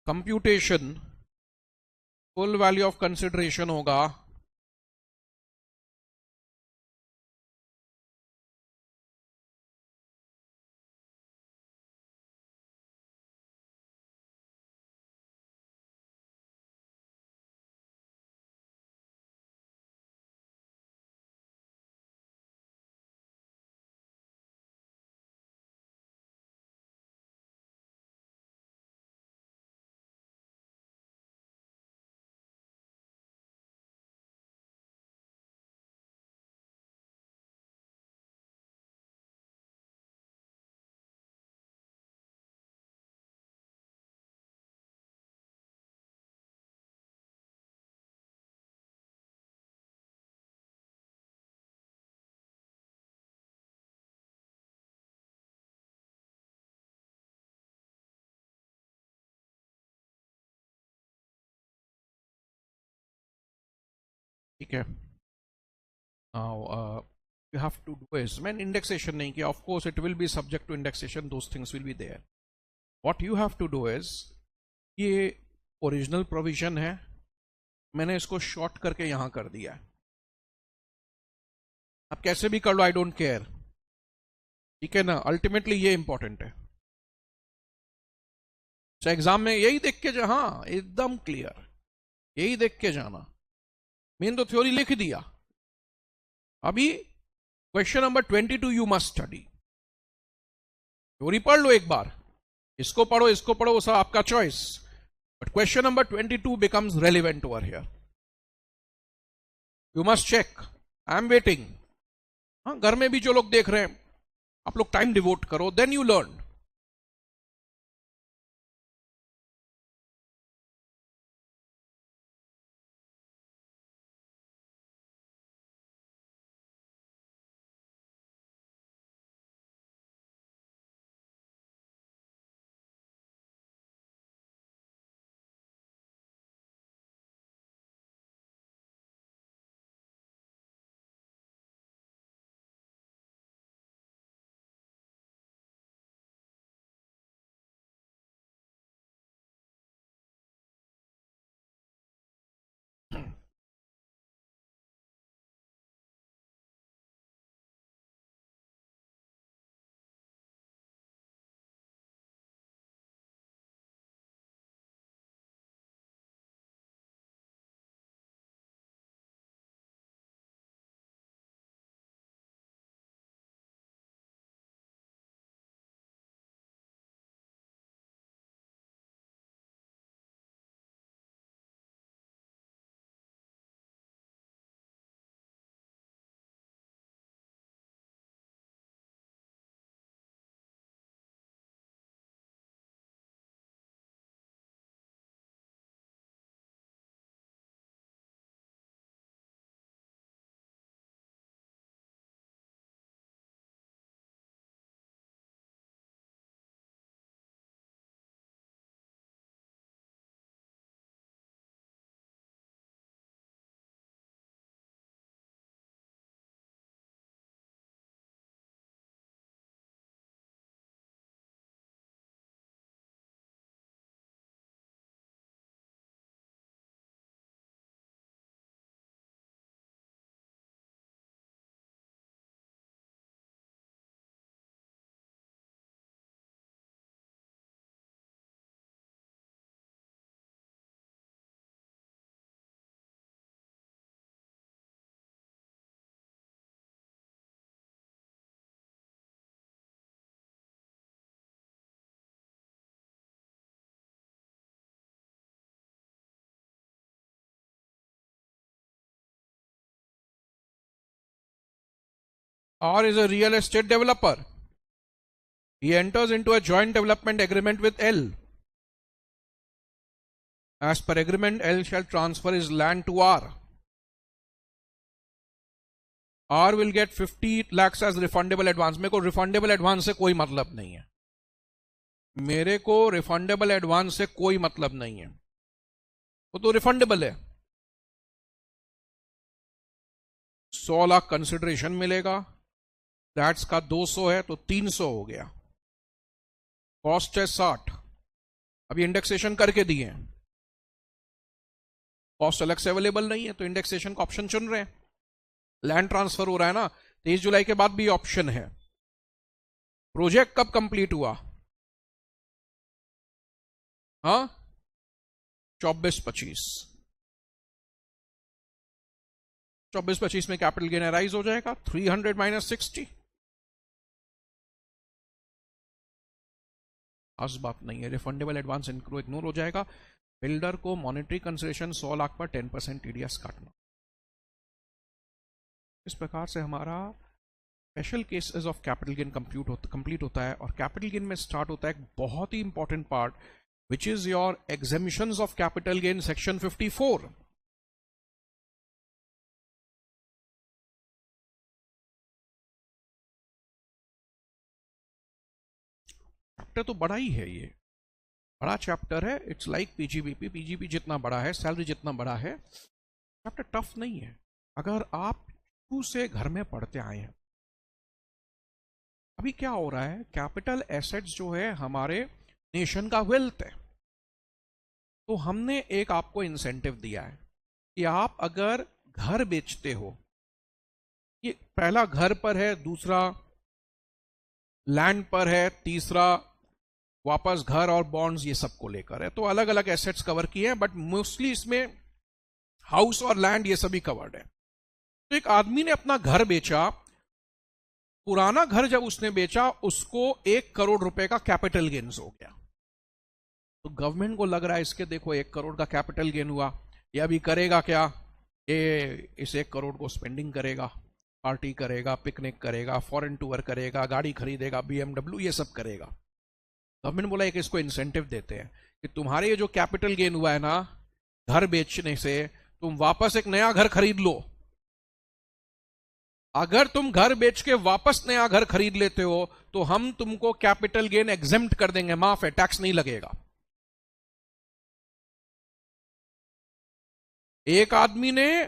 Computation full value of consideration होगा ठीक है। Now, you have to do is, मैंने इंडेक्सेशन नहीं किया, of course it will be subject to indexation, those things will be there. What you have to do is, ये ओरिजिनल प्रोविजन है, मैंने इसको शॉर्ट करके यहां कर दिया है। आप कैसे भी कर लो, आई डोंट केयर, ठीक है ना? अल्टीमेटली ये इंपॉर्टेंट है। तो एग्जाम में यही देख के जा, हाँ एकदम क्लियर, यही देख के जाना। मेन तो थ्योरी लिख दिया, अभी question number 22 you must study. Theory पढ़ लो एक बार, इसको पढ़ो, वो सब आपका choice, but question number 22 becomes relevant over here. You must check, I am waiting. हाँ, घर में भी जो लोग देख रहे हैं, आप लोग टाइम डिवोट करो, then you learn. R is a real estate developer. He enters into a joint development agreement with L. As per agreement, L shall transfer his land to R. R will get 50 lakhs as refundable advance. मेरे को refundable advance से कोई मतलब नहीं है. मेरे को refundable advance से कोई मतलब नहीं है. वो तो refundable है. 100 लाख कंसिडरेशन मिलेगा. फ्लैट्स का 200 है तो 300 हो गया. कॉस्ट है 60. अभी इंडेक्सेशन करके दिए हैं. कॉस्ट अलग से अवेलेबल नहीं है तो इंडेक्सेशन का ऑप्शन चुन रहे हैं. लैंड ट्रांसफर हो रहा है ना, 23 जुलाई के बाद भी ऑप्शन है. प्रोजेक्ट कब कंप्लीट हुआ? हाँ, 24-25. 24-25 में कैपिटल गेन अराइज हो जाएगा. 300 माइनस 60. खास बात नहीं है. रिफंडेबल एडवांस इग्नोर हो जाएगा. बिल्डर को मॉनेटरी कंसिडरेशन 100 लाख पर 10% टीडीएस काटना. इस प्रकार से हमारा special cases of capital gain complete होता है. और कैपिटल गेन में स्टार्ट होता है एक बहुत ही important part, which is your exemptions of capital gain section 54. Chapter तो बड़ा ही है, ये बड़ा चैप्टर है. It's like PGBP. पीजीबी जितना बड़ा है, सैलरी जितना बड़ा है, चैप्टर टफ नहीं है अगर आप शुरू से घर में पढ़ते आए हैं. अभी क्या हो रहा है, कैपिटल एसेट्स जो है हमारे नेशन का वेल्थ है. तो हमने एक आपको इंसेंटिव दिया है कि आप अगर घर बेचते हो, ये पहला घर पर है, दूसरा लैंड पर है, तीसरा वापस घर और बॉन्ड्स, ये सबको लेकर है. तो अलग अलग एसेट्स कवर किए हैं, बट मोस्टली इसमें हाउस और लैंड ये सभी कवर्ड है. तो एक आदमी ने अपना घर बेचा. पुराना घर जब उसने बेचा, उसको 1 करोड़ रुपए का कैपिटल गेन्स हो गया. तो गवर्नमेंट को लग रहा है इसके देखो 1 करोड़ का कैपिटल गेन हुआ, ये अभी करेगा क्या? ये इस 1 करोड़ को स्पेंडिंग करेगा, पार्टी करेगा, पिकनिक करेगा, फॉरेन टूर करेगा, गाड़ी खरीदेगा, BMW, ये सब करेगा. गवर्नमेंट बोला एक इसको इंसेंटिव देते हैं कि तुम्हारे ये जो कैपिटल गेन हुआ है ना घर बेचने से, तुम वापस एक नया घर खरीद लो. अगर तुम घर बेच के वापस नया घर खरीद लेते हो तो हम तुमको कैपिटल गेन एग्जेम्प्ट कर देंगे, माफ है, टैक्स नहीं लगेगा. एक आदमी ने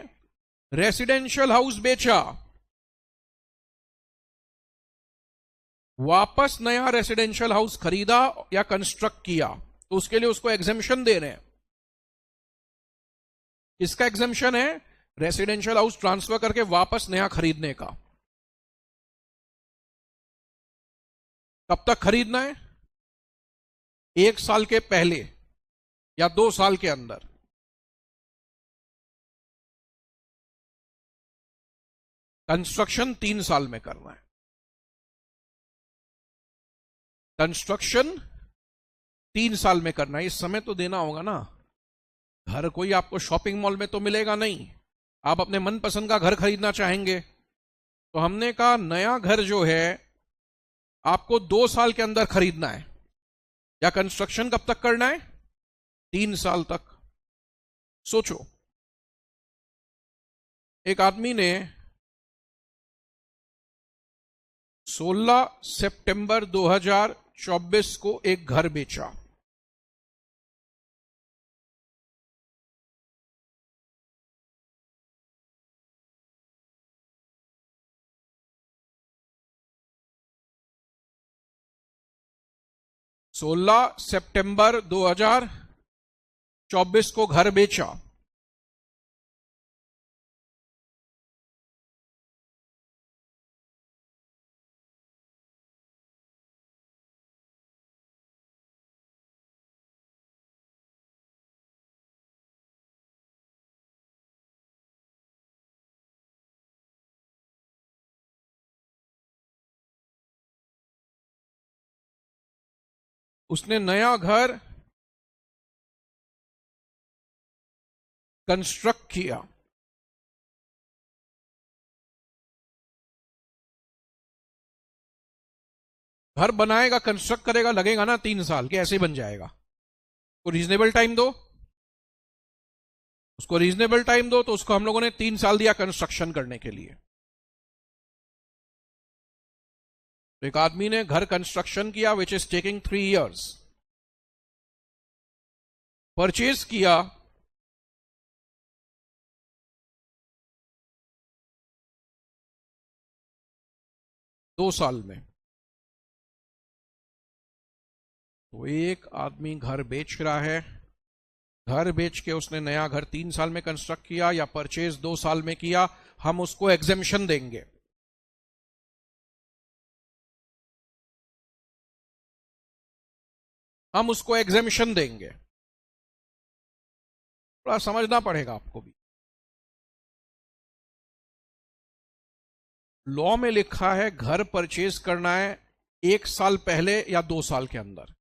रेसिडेंशियल हाउस बेचा, वापस नया रेसिडेंशियल हाउस खरीदा या कंस्ट्रक्ट किया, तो उसके लिए उसको एग्जेम्पशन दे रहे हैं. इसका एग्जेम्पशन है रेसिडेंशियल हाउस ट्रांसफर करके वापस नया खरीदने का. कब तक खरीदना है? 1 साल के पहले या 2 साल के अंदर. कंस्ट्रक्शन 3 साल में करना है. कंस्ट्रक्शन 3 साल में करना है. इस समय तो देना होगा ना. घर कोई आपको शॉपिंग मॉल में तो मिलेगा नहीं. आप अपने मनपसंद का घर खरीदना चाहेंगे, तो हमने कहा नया घर जो है आपको 2 साल के अंदर खरीदना है. या कंस्ट्रक्शन कब तक करना है? 3 साल तक. सोचो, एक आदमी ने 16 सितंबर 2024 को एक घर बेचा. सितंबर 2024 को घर बेचा. उसने नया घर कंस्ट्रक्ट किया. घर बनाएगा, कंस्ट्रक्ट करेगा, लगेगा ना 3 साल के, ऐसे ही बन जाएगा। उसको रीजनेबल टाइम दो, उसको रीजनेबल टाइम दो। तो उसको हम लोगों ने 3 साल दिया कंस्ट्रक्शन करने के लिए। तो एक आदमी ने घर कंस्ट्रक्शन किया which is taking 3 years, purchase किया, दो साल में। तो एक आदमी घर बेच रहा है, घर बेच के उसने नया घर 3 साल में कंस्ट्रक्ट किया या परचेज 2 साल में किया, हम उसको एग्जेम्पशन देंगे। हम उसको एग्जेम्पशन देंगे। थोड़ा समझना पड़ेगा आपको भी। लॉ में लिखा है घर परचेज करना है 1 साल पहले या 2 साल के अंदर,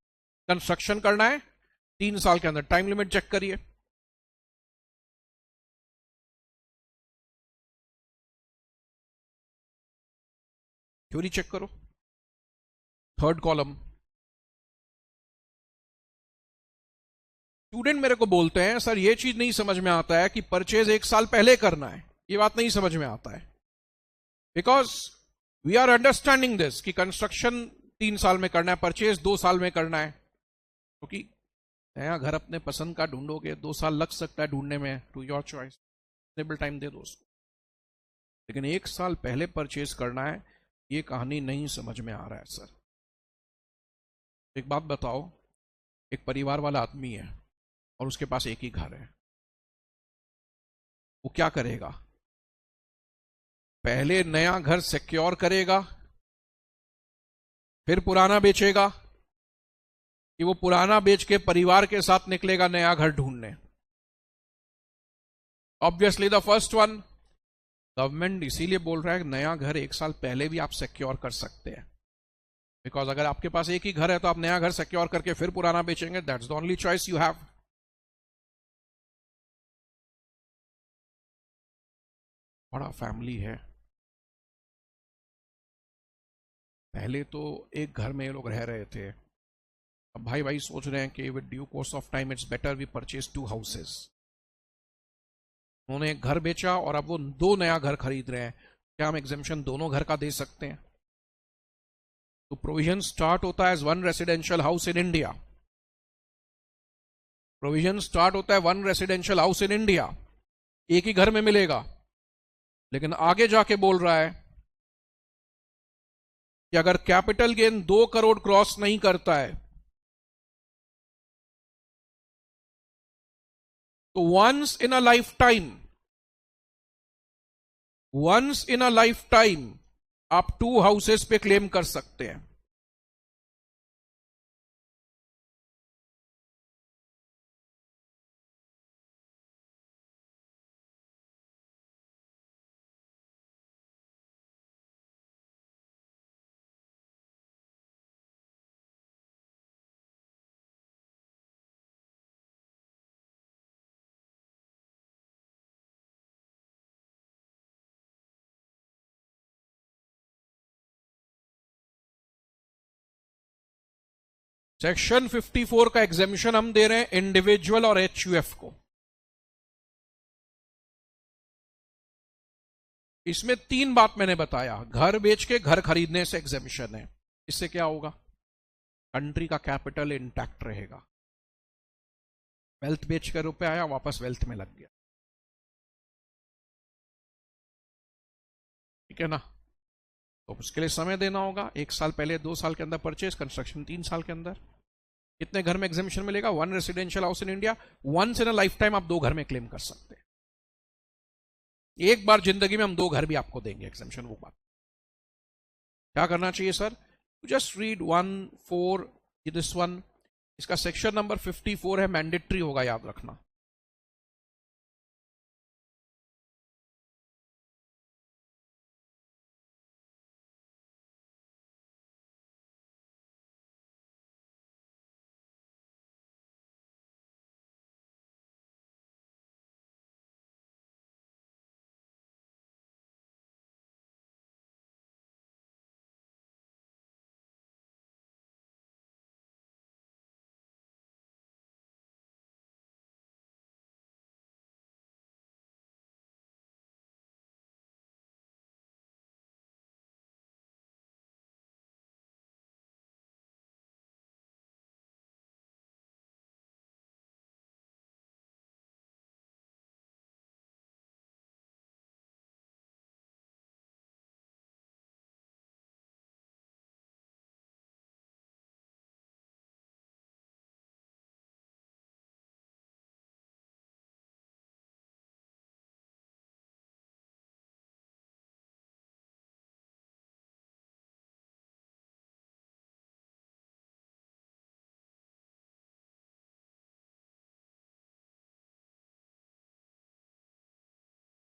कंस्ट्रक्शन करना है 3 साल के अंदर। टाइम लिमिट चेक करिए। थ्योरी चेक करो, थर्ड कॉलम। स्टूडेंट मेरे को बोलते हैं सर ये चीज नहीं समझ में आता है कि परचेज 1 साल पहले करना है, ये बात नहीं समझ में आता है। Because we are understanding this कि कंस्ट्रक्शन 3 साल में करना है, परचेज 2 साल में करना है। क्योंकि नया घर अपने पसंद का ढूंढोगे, 2 साल लग सकता है ढूंढने में, to your choice, table time दे दो उसको। लेकिन 1 साल पहले परचेज करना है, ये कहानी नहीं समझ में आ रहा है सर। एक बात बताओ, एक परिवार वाला आदमी है और उसके पास एक ही घर है, वो क्या करेगा? पहले नया घर सिक्योर करेगा, फिर पुराना बेचेगा, कि वो पुराना बेच के परिवार के साथ निकलेगा नया घर ढूंढने? Obviously the first one. Government इसीलिए बोल रहा है कि नया घर 1 साल पहले भी आप सिक्योर कर सकते हैं। बिकॉज अगर आपके पास एक ही घर है तो आप नया घर सिक्योर करके फिर पुराना बेचेंगे, that's the only choice you have. बड़ा फैमिली है, पहले तो एक घर में ये लोग रह रहे थे, अब भाई भाई सोच रहे हैं कि with due course of time it's better we purchase 2 houses. उन्होंने एक घर बेचा और अब वो 2 नया घर खरीद रहे हैं। क्या हम एग्जेम्पशन दोनों घर का दे सकते हैं? तो प्रोविजन स्टार्ट होता है as 1 residential house in India. Provision start होता है 1 रेसिडेंशियल हाउस इन इंडिया, एक ही घर में मिलेगा। लेकिन आगे जाके बोल रहा है कि अगर कैपिटल गेन 2 करोड़ क्रॉस नहीं करता है तो once in a lifetime आप 2 हाउसेस पे क्लेम कर सकते हैं। सेक्शन 54 का एग्जेम्पशन हम दे रहे हैं इंडिविजुअल और एचयूएफ को। इसमें 3 बात मैंने बताया, घर बेच के घर खरीदने से एग्जेम्पशन है। इससे क्या होगा? कंट्री का कैपिटल इंटैक्ट रहेगा, वेल्थ बेच कर रुपए आया वापस वेल्थ में लग गया, ठीक है ना? तो उसके लिए समय देना होगा, 1 साल पहले, 2 साल के अंदर परचेज, कंस्ट्रक्शन 3 साल के अंदर। कितने घर में एग्जेम्पशन मिलेगा? 1 residential house in India, once in a lifetime आप 2 घर में क्लेम कर सकते हैं। एक बार जिंदगी में हम 2 घर भी आपको देंगे एग्जेम्पशन। वो बात क्या करना चाहिए sir? Just read 1(4) this one. इसका सेक्शन नंबर 54 है, मैंडेटरी होगा, याद रखना।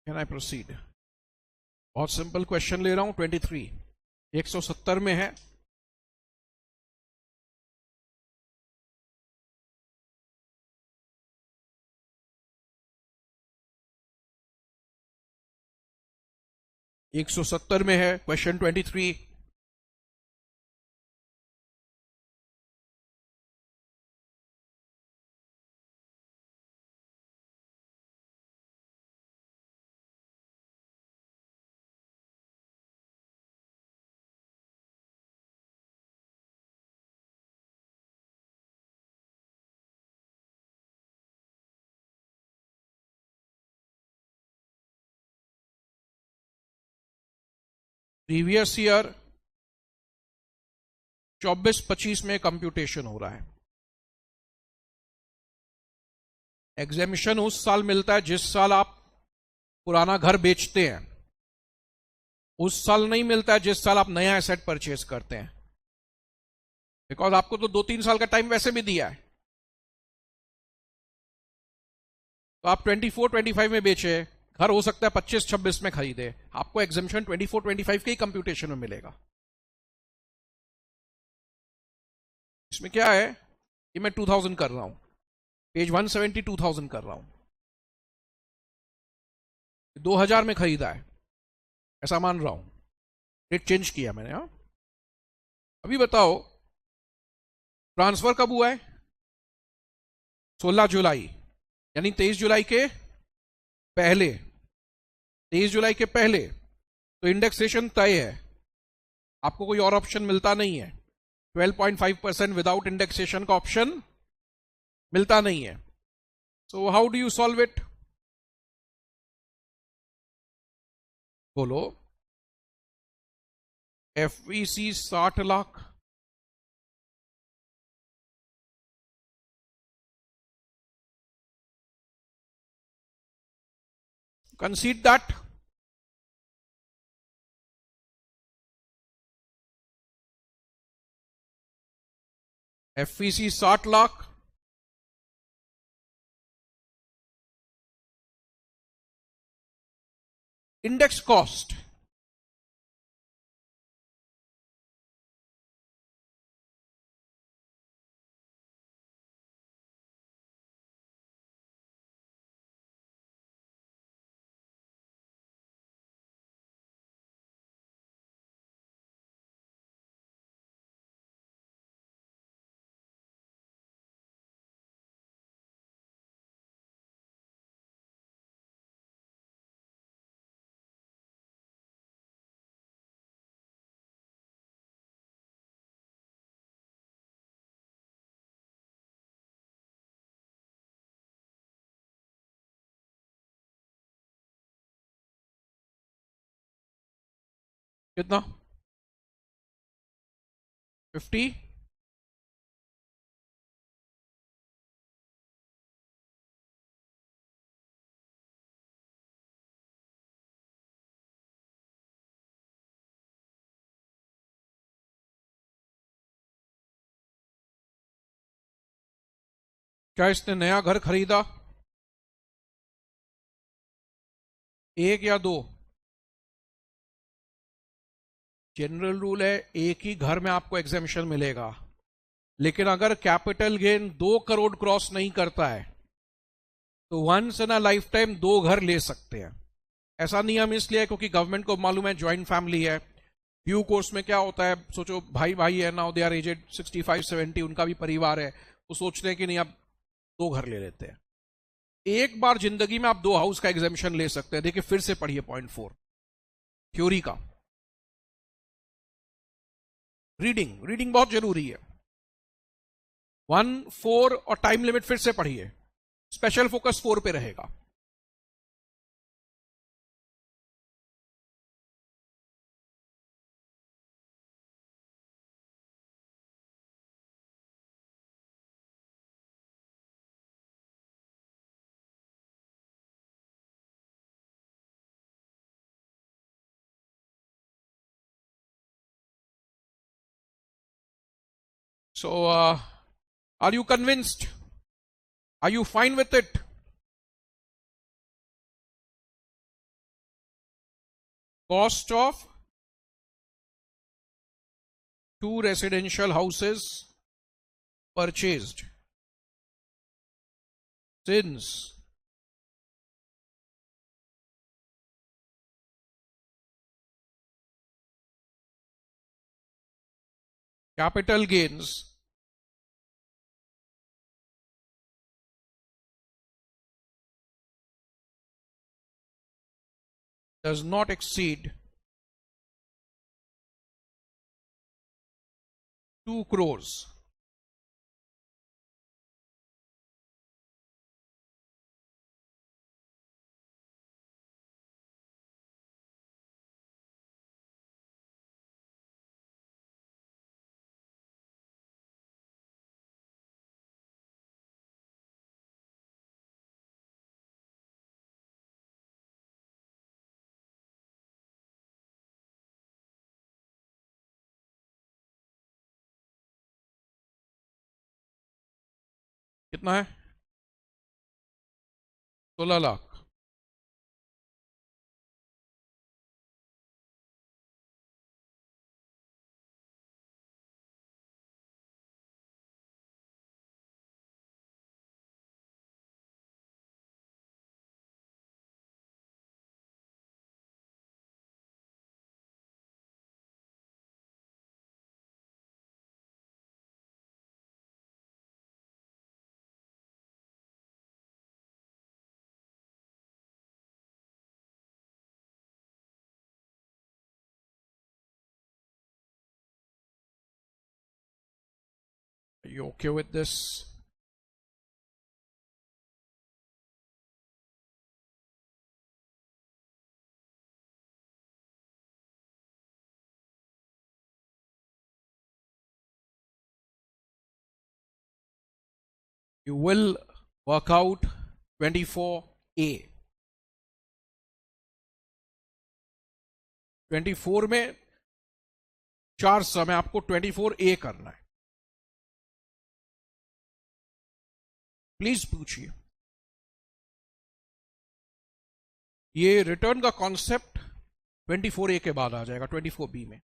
Can I proceed? बहुत सिंपल क्वेश्चन ले रहा हूं। 23 170 में है। एक सौ सत्तर में है क्वेश्चन 23। प्रीवियस ईयर 24-25 में कंप्यूटेशन हो रहा है। एग्जामिशन उस साल मिलता है जिस साल आप पुराना घर बेचते हैं, उस साल नहीं मिलता है जिस साल आप नया एसेट परचेज करते हैं। बिकॉज आपको तो 2-3 साल का टाइम वैसे भी दिया है। तो आप 24-25 में बेचे, घर हो सकता है 25-26 में खरीदे, आपको एग्जामिशन 24-25 के ही कंप्यूटेशन में मिलेगा। इसमें क्या है कि मैं 2000 कर रहा हूं, पेज 170 2000 कर रहा हूं। 2000 में खरीदा है ऐसा मान रहा हूं, रेट चेंज किया मैंने। हाँ, अभी बताओ ट्रांसफर कब हुआ है? 16 जुलाई, यानी 23 जुलाई के पहले। 23 जुलाई के पहले तो इंडेक्सेशन तय है, आपको कोई और ऑप्शन मिलता नहीं है। 12.5% विदाउट इंडेक्सेशन का ऑप्शन मिलता नहीं है। So how do you solve it? बोलो। FVC 60 lakh, consider that. FVC 60 lakh, index cost कितना? 50। क्या इसने नया घर खरीदा? एक या दो? जनरल रूल है एक ही घर में आपको एग्जेम्पशन मिलेगा, लेकिन अगर कैपिटल गेन 2 करोड़ क्रॉस नहीं करता है तो once in a lifetime 2 घर ले सकते हैं। ऐसा नियम इसलिए है क्योंकि गवर्नमेंट को मालूम है ज्वाइंट फैमिली है। ड्यू कोर्स में क्या होता है, सोचो भाई भाई है, नाउ दे आर एजेड 65-70, उनका भी परिवार है, वो सोचते हैं कि नहीं अब 2 घर ले लेते हैं। एक बार जिंदगी में आप 2 हाउस का एग्जेम्पशन ले सकते हैं। देखिए फिर से पढ़िए पॉइंट 4 थ्योरी का। रीडिंग रीडिंग बहुत जरूरी है। 1, 4 और टाइम लिमिट फिर से पढ़िए, स्पेशल फोकस 4 पे रहेगा। So, are you convinced? Are you fine with it? cost of 2 residential houses purchased since capital gains does not exceed 2 crores. कितना है? 16 lakh. Are you okay with this? You will work out 24A. 24 में 4 समय आपको 24A करना है. प्लीज पूछिए. ये रिटर्न का कॉन्सेप्ट 24A के बाद आ जाएगा, 24B में.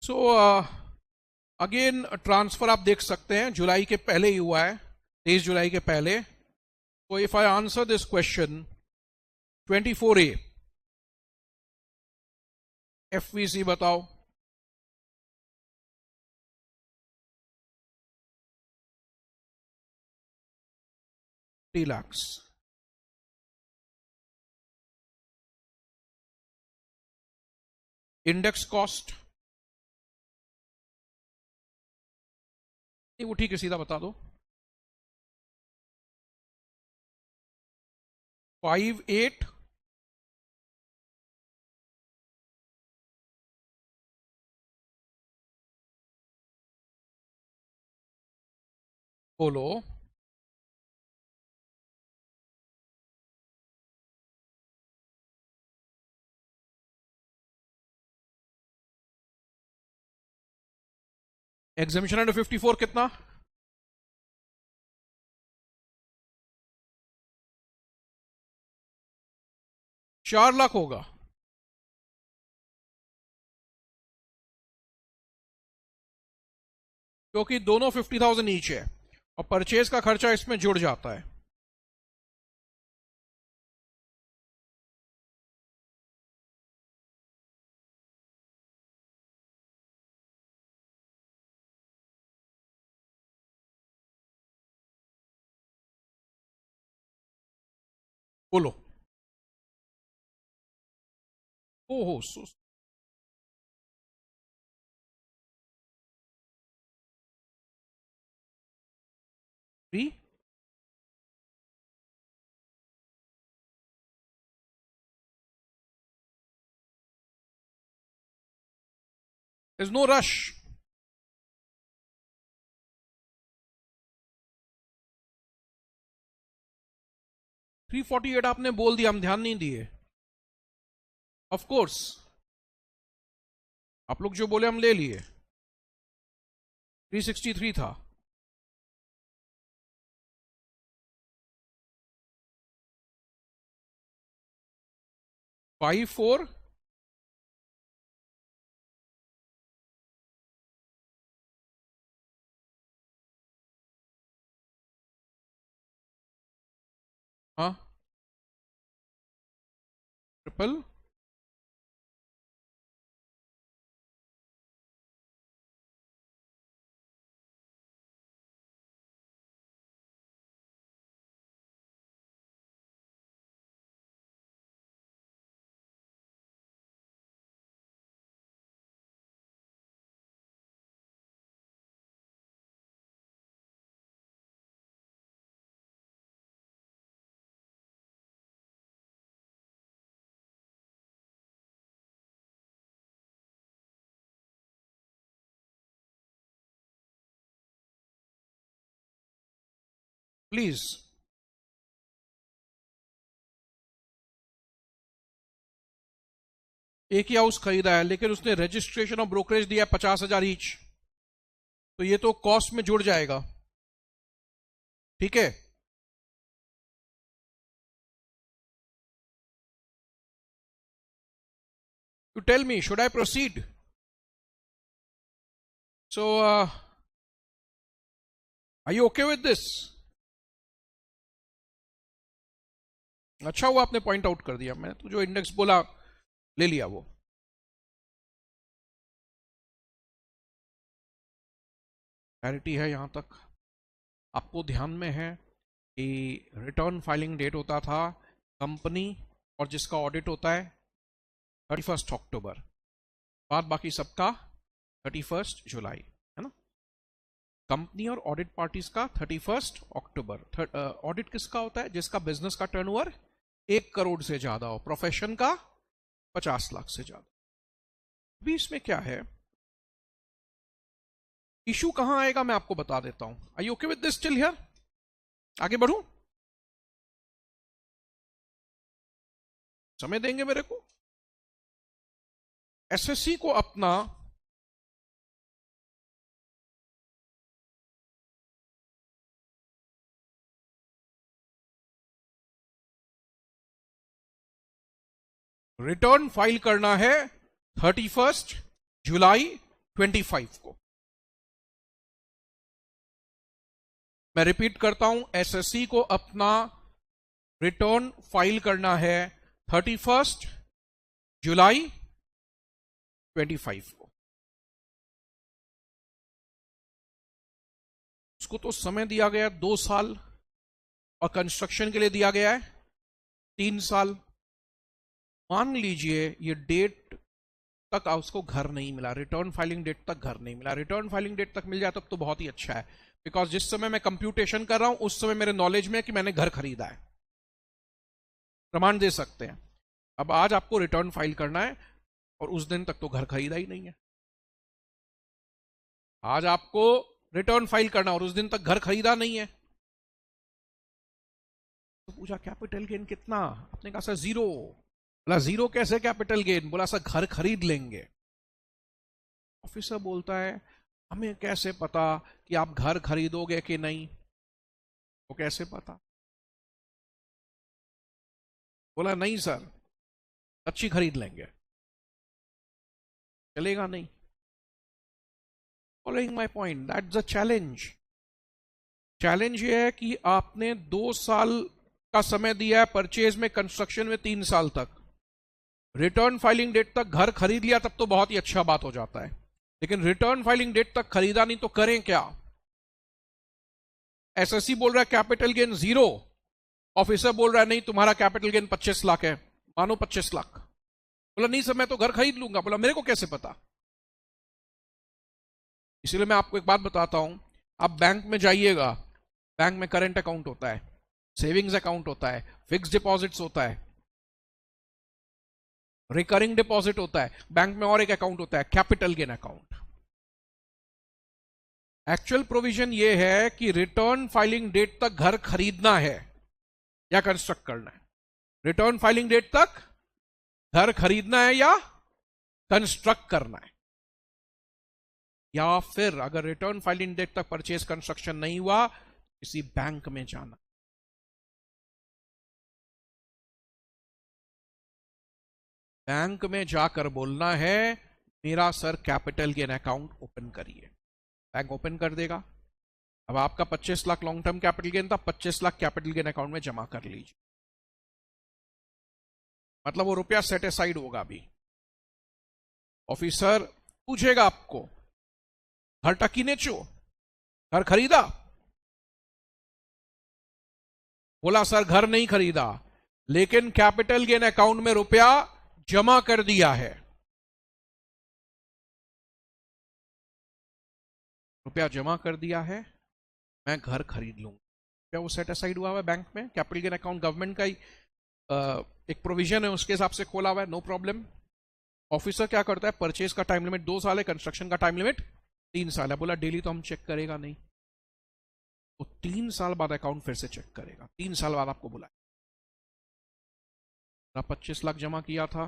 सो अगेन ट्रांसफर आप देख सकते हैं जुलाई के पहले ही हुआ है, 23 जुलाई के पहले. तो if I answer this question 24A, एफवीसी बताओ. $3 lakhs. इंडेक्स कॉस्ट नहीं, वो ठीक है, सीधा बता दो. 58 बोलो. एग्जामिशन अंडर 54 कितना? 4 लाख होगा. क्योंकि दोनों 50,000 ईच है और परचेज का खर्चा इसमें जुड़ जाता है. बोलो. ओहो, so free. There's no rush. 348 आपने बोल दिया, हम ध्यान नहीं दिए. ऑफ कोर्स आप लोग जो बोले हम ले लिए. 363 था. फाइव फोर हाँ, ट्रिपल प्लीज. एक ही हाउस खरीदा है लेकिन उसने रजिस्ट्रेशन और ब्रोकरेज दिया 50,000 ईच, तो ये तो कॉस्ट में जुड़ जाएगा. ठीक है. You tell me, should I proceed? So, are you okay with this? अच्छा हुआ आपने पॉइंट आउट कर दिया, मैंने तो जो इंडेक्स बोला ले लिया वो. क्लैरिटी है यहां तक? आपको ध्यान में है कि रिटर्न फाइलिंग डेट होता था कंपनी और जिसका ऑडिट होता है 31 अक्टूबर, बाद बाकी सबका 31 जुलाई, है ना. कंपनी और ऑडिट पार्टीज का 31 अक्टूबर. ऑडिट किसका होता है? जिसका बिजनेस का टर्नओवर 1 करोड़ से ज्यादा हो, प्रोफेशन का 50 लाख से ज्यादा. अभी इसमें क्या है, इशू कहां आएगा मैं आपको बता देता हूं. Are you okay with this till here? आगे बढ़ूं? समय देंगे मेरे को? एसएससी को अपना रिटर्न फाइल करना है 31 जुलाई 25 को। मैं रिपीट करता हूं, एसएससी को अपना रिटर्न फाइल करना है 31 जुलाई 25 को। उसको तो समय दिया गया 2 साल और कंस्ट्रक्शन के लिए दिया गया है 3 साल। मान लीजिए ये डेट तक उसको घर नहीं मिला, रिटर्न फाइलिंग डेट तक घर नहीं मिला। रिटर्न फाइलिंग डेट तक मिल जाए तब तो बहुत ही अच्छा है, बिकॉज जिस समय मैं कंप्यूटेशन कर रहा हूं उस समय मेरे नॉलेज में है कि मैंने घर खरीदा है, प्रमाण दे सकते हैं। अब आज आपको रिटर्न फाइल करना है और उस दिन तक तो घर खरीदा ही नहीं है। आज आपको रिटर्न फाइल करना और उस दिन तक घर खरीदा नहीं है। तो पूछा कैपिटल गेन कितना? आपने कहा सर 0। बोला 0 कैसे कैपिटल गेन? बोला सर घर खरीद लेंगे। ऑफिसर बोलता है हमें कैसे पता कि आप घर खरीदोगे कि नहीं? वो कैसे पता? बोला नहीं सर, अच्छी खरीद लेंगे। चलेगा नहीं। Following my point, that's the challenge. Challenge ये है कि आपने 2 साल का समय दिया है परचेज में, कंस्ट्रक्शन में 3 साल तक। रिटर्न फाइलिंग डेट तक घर खरीद लिया तब तो बहुत ही अच्छा बात हो जाता है, लेकिन रिटर्न फाइलिंग डेट तक खरीदा नहीं तो करें क्या? एसएससी बोल रहा है कैपिटल गेन 0, ऑफिसर बोल रहा है नहीं तुम्हारा कैपिटल गेन 25 लाख है, मानो 25 लाख। बोला नहीं सर मैं तो घर खरीद लूंगा। बोला मेरे को कैसे पता? इसलिए मैं आपको एक बात बताता हूं, आप बैंक में जाइएगा, बैंक में करंट अकाउंट होता है, सेविंग्स अकाउंट होता है, फिक्स डिपॉजिट्स होता है, रिकरिंग डिपॉजिट होता है, बैंक में और एक अकाउंट होता है capital gain account. Actual provision ये है कि रिटर्न फाइलिंग डेट तक घर खरीदना है या कंस्ट्रक्ट करना है। रिटर्न फाइलिंग डेट तक घर खरीदना है या कंस्ट्रक्ट करना है, या फिर अगर रिटर्न फाइलिंग डेट तक परचेज कंस्ट्रक्शन नहीं हुआ किसी बैंक में जाना। बैंक में जाकर बोलना है मेरा sir capital gain account open करिए। बैंक ओपन कर देगा। अब आपका 25 lakh long term capital gain था, 25 लाख कैपिटल गेन अकाउंट में जमा कर लीजिए। मतलब वो रुपया सेट असाइड होगा। अभी ऑफिसर पूछेगा आपको घर टकी ने चो, घर खरीदा? बोला सर घर नहीं खरीदा, लेकिन कैपिटल गेन अकाउंट में रुपया जमा कर दिया है। रुपया जमा कर दिया है, मैं घर खरीद लूंगा। क्या वो सेट असाइड हुआ है बैंक में? कैपिटल गेन अकाउंट गवर्नमेंट का ही एक प्रोविजन है, उसके हिसाब से खोला हुआ है, नो प्रॉब्लम। ऑफिसर क्या करता है, परचेज का टाइम लिमिट 2 साल है, कंस्ट्रक्शन का टाइम लिमिट 3 साल है। बोला डेली तो हम चेक करेगा नहीं, तो 3 साल बाद अकाउंट फिर से चेक करेगा। 3 साल बाद आपको बुलाए, 25 लाख जमा किया था,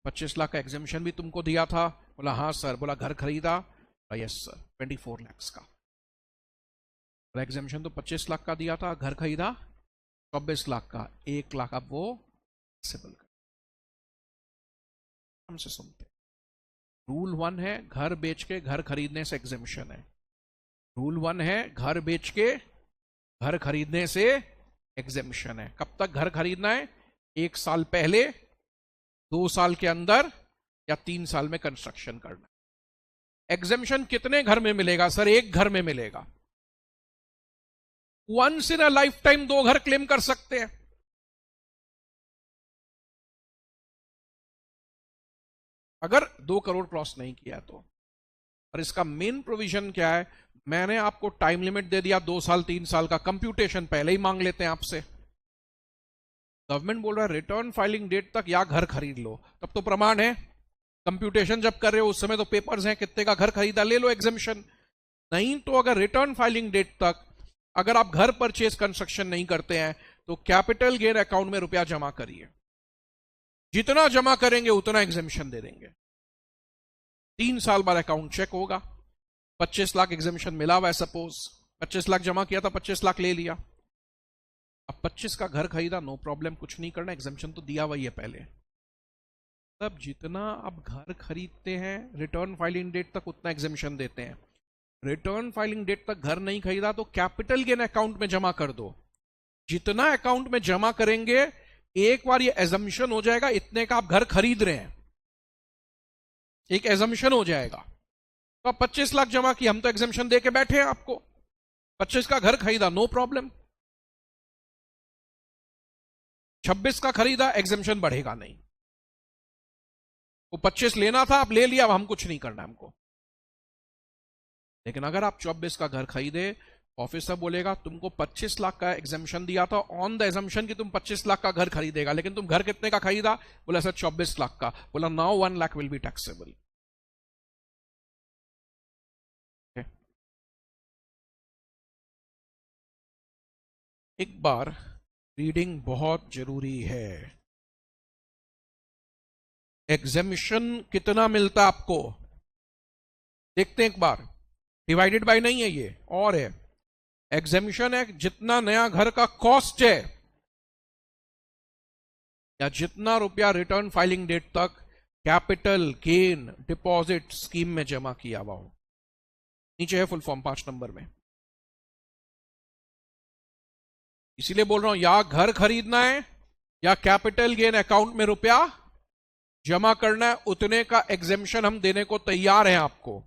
25 लाख का एग्जामिशन भी तुमको दिया था। बोला हाँ सर। बोला घर खरीदा? यस सर, 24 लाख का। एग्जामिशन तो 25 लाख का दिया था, घर खरीदा 24 लाख का, 1 लाख अब वो सिबल कर। हमसे सुनते रूल 1 है घर बेच के घर खरीदने से एग्जामिशन है। रूल 1 है घर बेच के घर खरीदने से एग्जामिशन है। कब तक घर खरीदना है? 1 साल पहले, 2 साल के अंदर, या 3 साल में कंस्ट्रक्शन करना। एग्जामिशन कितने घर में मिलेगा सर? 1 घर में मिलेगा। Once in a lifetime 2 घर क्लेम कर सकते हैं। अगर 2 करोड़ क्रॉस नहीं किया तो। और इसका मेन प्रोविजन क्या है? मैंने आपको टाइम लिमिट दे दिया 2 साल 3 साल का, कंप्यूटेशन पहले ही मांग लेते हैं आपसे। गवर्नमेंट बोल रहा है रिटर्न फाइलिंग डेट तक या घर खरीद लो, तब तो प्रमाण है। कंप्यूटेशन जब कर रहे हो उस समय तो पेपर्स हैं, कितने का घर खरीदा, ले लो एग्जामिशन। नहीं तो अगर रिटर्न फाइलिंग डेट तक अगर आप घर परचेज कंस्ट्रक्शन नहीं करते हैं तो कैपिटल गेन अकाउंट में रुपया जमा करिए। जितना जमा करेंगे उतना एग्जामिशन दे देंगे। 3 साल बाद अकाउंट चेक होगा। 25 लाख एग्जामिशन मिला हुआ है, सपोज 25 लाख जमा किया था, 25 लाख ले लिया। अब 25 का घर खरीदा, नो प्रॉब्लम, कुछ नहीं करना, एग्जामिशन तो दिया हुआ ही है पहले। तब जितना आप घर खरीदते हैं रिटर्न फाइलिंग डेट तक उतना एग्जेम्पशन देते हैं। रिटर्न फाइलिंग डेट तक घर नहीं खरीदा तो कैपिटल गेन अकाउंट में जमा कर दो। जितना अकाउंट में जमा करेंगे एक बार ये एजम्पशन हो जाएगा इतने का आप घर खरीद रहे हैं, एक एजम्पशन हो जाएगा। तो आप 25 लाख जमा किया, हम तो एग्जेम्पशन दे के बैठे हैं आपको, 25 का घर खरीदा नो प्रॉब्लम, 26 का खरीदा एग्जेम्पशन बढ़ेगा नहीं। वो 25 लेना था आप ले लिया, अब हम कुछ नहीं करना हमको। लेकिन अगर आप 24 का घर खरीदे, ऑफिसर बोलेगा तुमको 25 लाख का एग्जेम्पशन दिया था ऑन द एजम्पशन कि तुम 25 लाख का घर खरीदेगा, लेकिन तुम घर कितने का खरीदा? बोला सर 24 लाख का। बोला now 1 lakh will be taxable. एक बार रीडिंग बहुत जरूरी है। एग्जेम्पशन कितना मिलता आपको देखते हैं एक बार। डिवाइडेड बाय नहीं है ये, और है एग्जेम्पशन है जितना नया घर का कॉस्ट है या जितना रुपया रिटर्न फाइलिंग डेट तक कैपिटल गेन डिपॉजिट स्कीम में जमा किया हुआ हो। नीचे है फुल फॉर्म 5 नंबर में। इसीलिए बोल रहा हूं या घर खरीदना है या कैपिटल गेन अकाउंट में रुपया जमा करना है, उतने का एग्जेम्पशन हम देने को तैयार हैं आपको।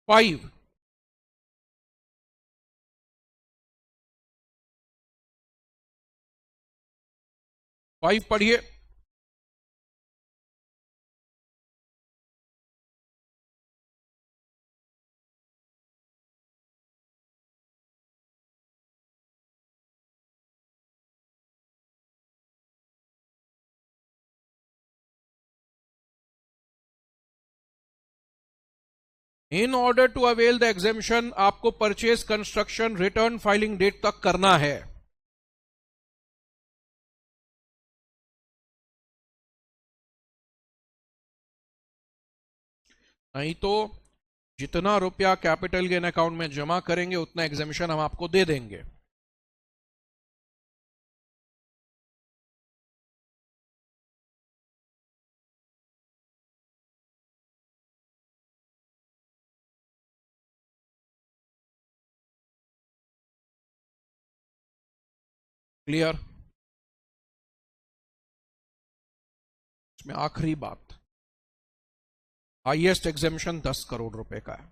फाइव, पढ़िए। In order to avail the exemption आपको purchase construction return filing date तक करना है। नहीं तो जितना रुपया कैपिटल गेन अकाउंट में जमा करेंगे उतना एग्जेम्पशन हम आपको दे देंगे। क्लियर? इसमें आखिरी बात, हाईएस्ट एग्जेम्पशन 10 करोड़ रुपए का है।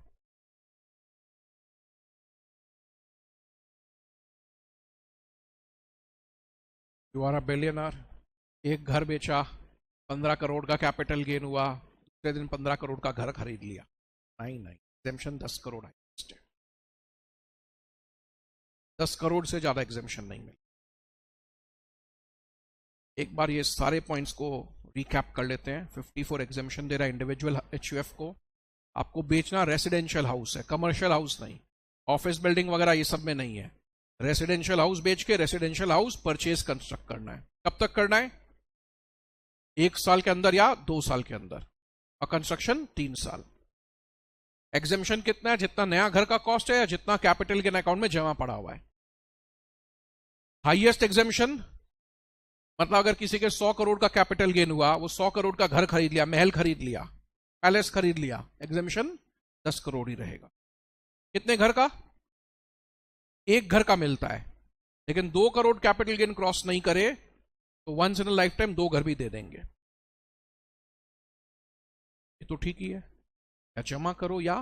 यू आर अ बिलियनर, एक घर बेचा, 15 करोड़ का कैपिटल गेन हुआ, दूसरे दिन 15 करोड़ का घर खरीद लिया। नहीं नहीं, एग्जेम्पशन 10 करोड़ है, 10 करोड़ से ज्यादा एग्जेम्पशन नहीं मिले। एक बार ये सारे पॉइंट्स को रिकैप कर लेते हैं। 54 एग्जेम्पशन दे रहा है इंडिविजुअल एचयूएफ को। आपको बेचना रेसिडेंशियल हाउस है, कमर्शियल हाउस नहीं, ऑफिस बिल्डिंग वगैरह ये सब में नहीं है। रेसिडेंशियल हाउस बेच के रेसिडेंशियल हाउस परचेज कंस्ट्रक्ट करना है। कब तक करना है? 1 साल के अंदर या 2 साल के अंदर, और कंस्ट्रक्शन 3 साल। एग्जेम्पशन कितना है? जितना नया घर का कॉस्ट है या जितना कैपिटल गेन अकाउंट में जमा पड़ा हुआ है। हाईएस्ट एग्जेम्पशन मतलब अगर किसी के 100 करोड़ का कैपिटल गेन हुआ, वो 100 करोड़ का घर खरीद लिया, महल खरीद लिया, पैलेस खरीद लिया, एग्जेम्पशन 10 करोड़ ही रहेगा। कितने घर का? एक घर का मिलता है। लेकिन 2 करोड़ कैपिटल गेन क्रॉस नहीं करे तो once in a lifetime 2 घर भी दे देंगे। ये तो ठीक ही है, या जमा करो या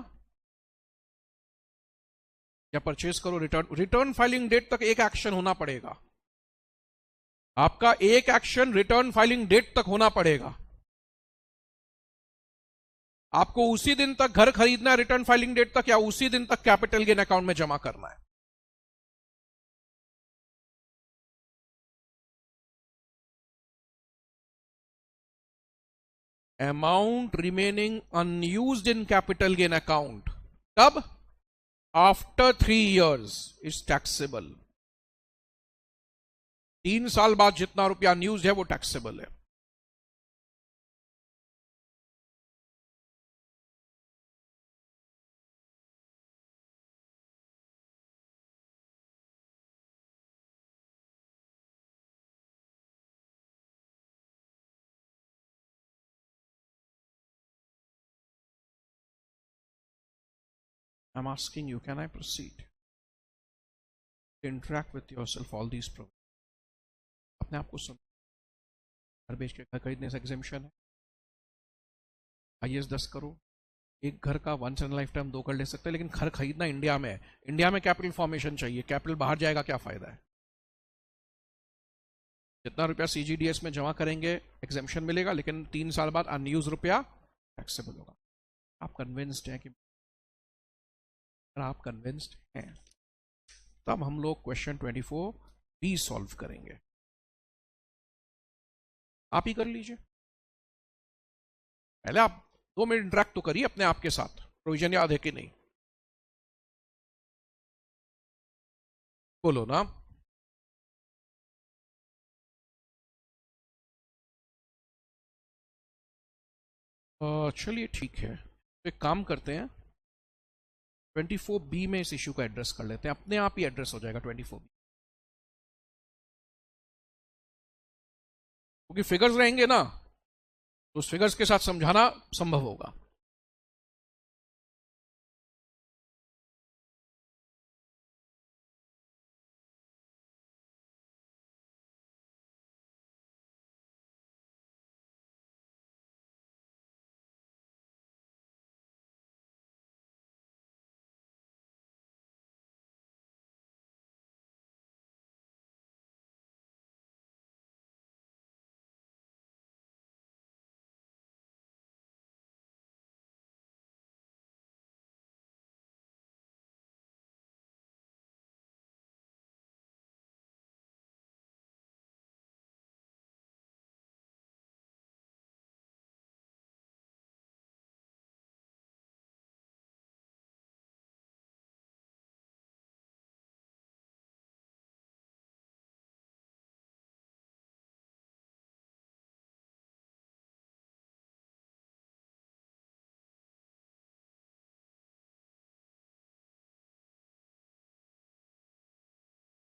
परचेज करो। रिटर्न फाइलिंग डेट तक एक एक्शन होना पड़ेगा आपका, एक एक्शन रिटर्न फाइलिंग डेट तक होना पड़ेगा। आपको उसी दिन तक घर खरीदना है रिटर्न फाइलिंग डेट तक, या उसी दिन तक कैपिटल गेन अकाउंट में जमा करना है। Amount remaining unused in capital gain account कब? After 3 years is taxable. 3 साल बाद जितना रुपया न्यूज है वो टैक्सेबल है। I am asking you, can I proceed interact with yourself all these program? अपने आप को सुन, घर बेच के घर खरीदने से एग्जेम्पशन है, आईएएस 10 करो, एक घर का वंस इन लाइफ टाइम 2 कर ले सकते हैं, लेकिन घर खरीदना इंडिया में है। इंडिया में कैपिटल फॉर्मेशन चाहिए, कैपिटल बाहर जाएगा क्या फायदा है? जितना रुपया सीजीडीएस में जमा करेंगे एग्जेम्पशन मिलेगा, लेकिन 3 साल बाद अनयूज रुपया टैक्सेबल होगा। आप कन्विंस्ड हैं कि, अगर आप कन्विंस्ड हैं तब हम लोग क्वेश्चन 24 बी सॉल्व करेंगे। आप ही कर लीजिए, पहले आप 2 मिनट इंटरेक्ट तो करिए अपने आप के साथ, प्रोविजन याद है कि नहीं? बोलो ना। चलिए ठीक है, तो एक काम करते हैं, 24 बी में इस इश्यू का एड्रेस कर लेते हैं, अपने आप ही एड्रेस हो जाएगा 24 बी, क्योंकि फिगर्स रहेंगे ना, तो उस फिगर्स के साथ समझाना संभव होगा।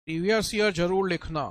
प्रीवियस ईयर जरूर लिखना।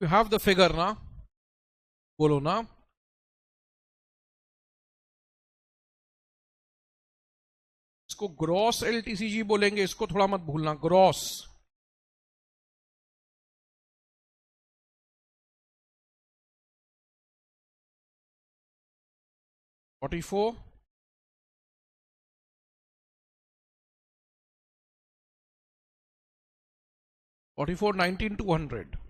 यू हैव द फिगर ना, बोलो ना। इसको ग्रॉस एलटीसीजी बोलेंगे, इसको थोड़ा मत भूलना, ग्रॉस। Forty four 44 19 200।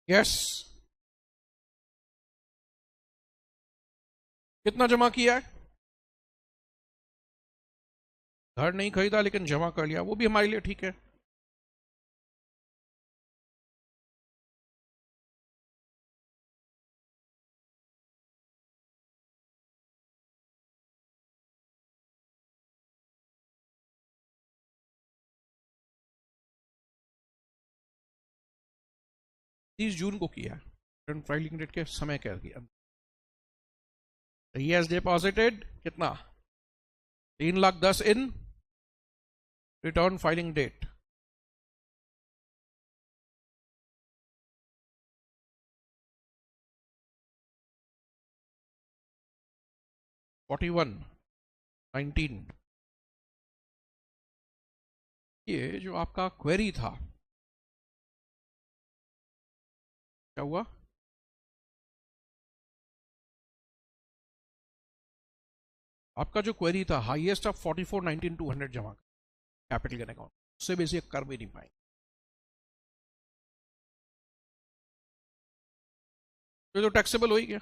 यस, कितना जमा किया है? घर नहीं खरीदा लेकिन जमा कर लिया, वो भी हमारे लिए ठीक है। तीस जून को किया है, फाइलिंग डेट के समय क्या किया? ही हैज डिपॉजिटेड कितना, 3,10,000 इन रिटर्न फाइलिंग डेट। $41.19। ये जो आपका क्वेरी था, क्या हुआ? आपका जो क्वेरी था हाईएस्ट ऑफ 44,19,200 जमा कैपिटल गेन अकाउंट, उससे बेसिक कर भी नहीं पाए। तो टैक्सेबल हो ही गया।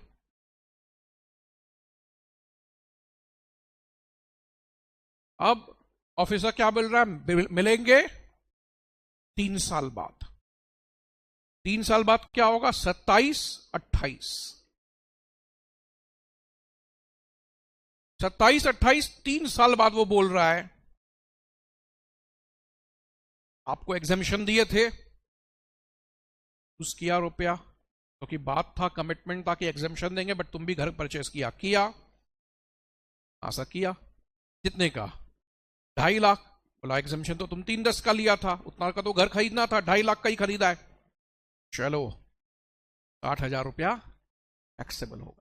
अब ऑफिसर क्या बोल रहा है, मिलेंगे 3 साल बाद। 3 साल बाद क्या होगा, 27, 28, 27, 28, 3 साल बाद वो बोल रहा है आपको एग्जेम्पशन दिए थे, यूज किया रुपया, क्योंकि तो बात था, कमिटमेंट था कि एग्जेम्पशन देंगे, बट तुम भी घर परचेस किया ऐसा किया। कितने का, 2.5 लाख। बोला एग्जेम्पशन तो तुम 3,10 का लिया था, उतना का तो घर खरीदना था, 2.5 लाख का ही खरीदा है। चलो 60,000 रुपया टैक्सेबल होगा।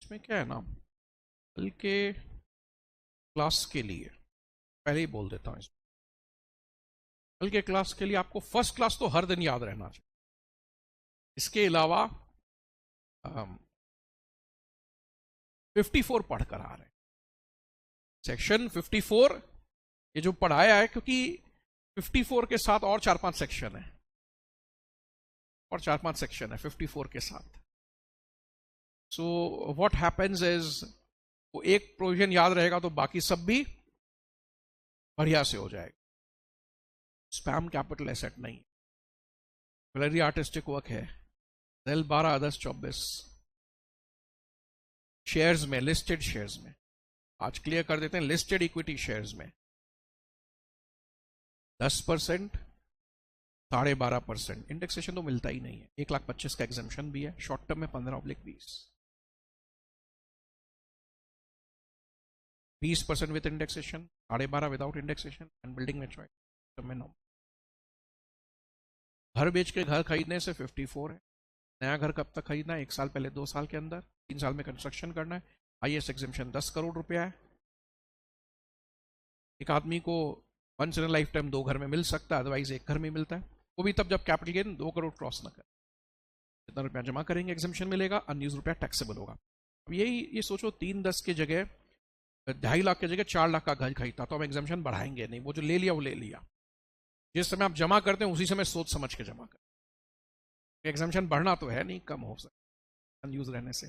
इसमें क्या है ना, कल के क्लास के लिए पहले ही बोल देता हूं, कल के क्लास के लिए आपको फर्स्ट क्लास तो हर दिन याद रहना चाहिए। इसके अलावा 54 पढ़कर आ रहे हैं, सेक्शन 54 ये जो पढ़ाया है, क्योंकि 54 के साथ और 4-5 सेक्शन है, और 4-5 सेक्शन है 54 के साथ। सो व्हाट हैपेंस इज, वो एक प्रोविजन याद रहेगा तो बाकी सब भी बढ़िया से हो जाएगा। स्पैम कैपिटल एसेट नहीं, वेरी आर्टिस्टिक वर्क है। सेल 12 अगस्त 24 शेयर्स में, लिस्टेड शेयर्स में, आज क्लियर कर देते हैं, लिस्टेड इक्विटी शेयर्स में 10%, 12.5%। इंडेक्सेशन तो मिलता ही नहीं है, 1,25,000 का एग्जेम्पशन भी है, शॉर्ट टर्म में 15/20, 20% with indexation, 12.5% without indexation, and building में चॉइस में 9। घर बेच के घर खरीदने से 54 है। नया घर कब तक खरीदना है, 1 साल पहले, 2 साल के अंदर, 3 साल में कंस्ट्रक्शन करना है। हाईएस्ट एग्जेम्पशन 10 करोड़ रुपया है। एक आदमी को वंस इन लाइफ टाइम 2 घर में मिल सकता है, अदरवाइज 1 घर में मिलता है, वो भी तब जब कैपिटल गेन 2 करोड़ क्रॉस ना करे। जितना रुपया जमा करेंगे एग्जेम्पशन मिलेगा, अनयूज रुपया टैक्सेबल होगा। अब यही ये सोचो, 3,10 की जगह 2.5 लाख की जगह 4 लाख का घर खरीदता तो हम एग्जेम्पशन बढ़ाएंगे नहीं, वो जो ले लिया वो ले लिया। जिस समय आप जमा करते हैं उसी समय सोच समझ के जमा करें, एग्जेम्पशन बढ़ना तो है नहीं, कम हो सकता अनयूज रहने से।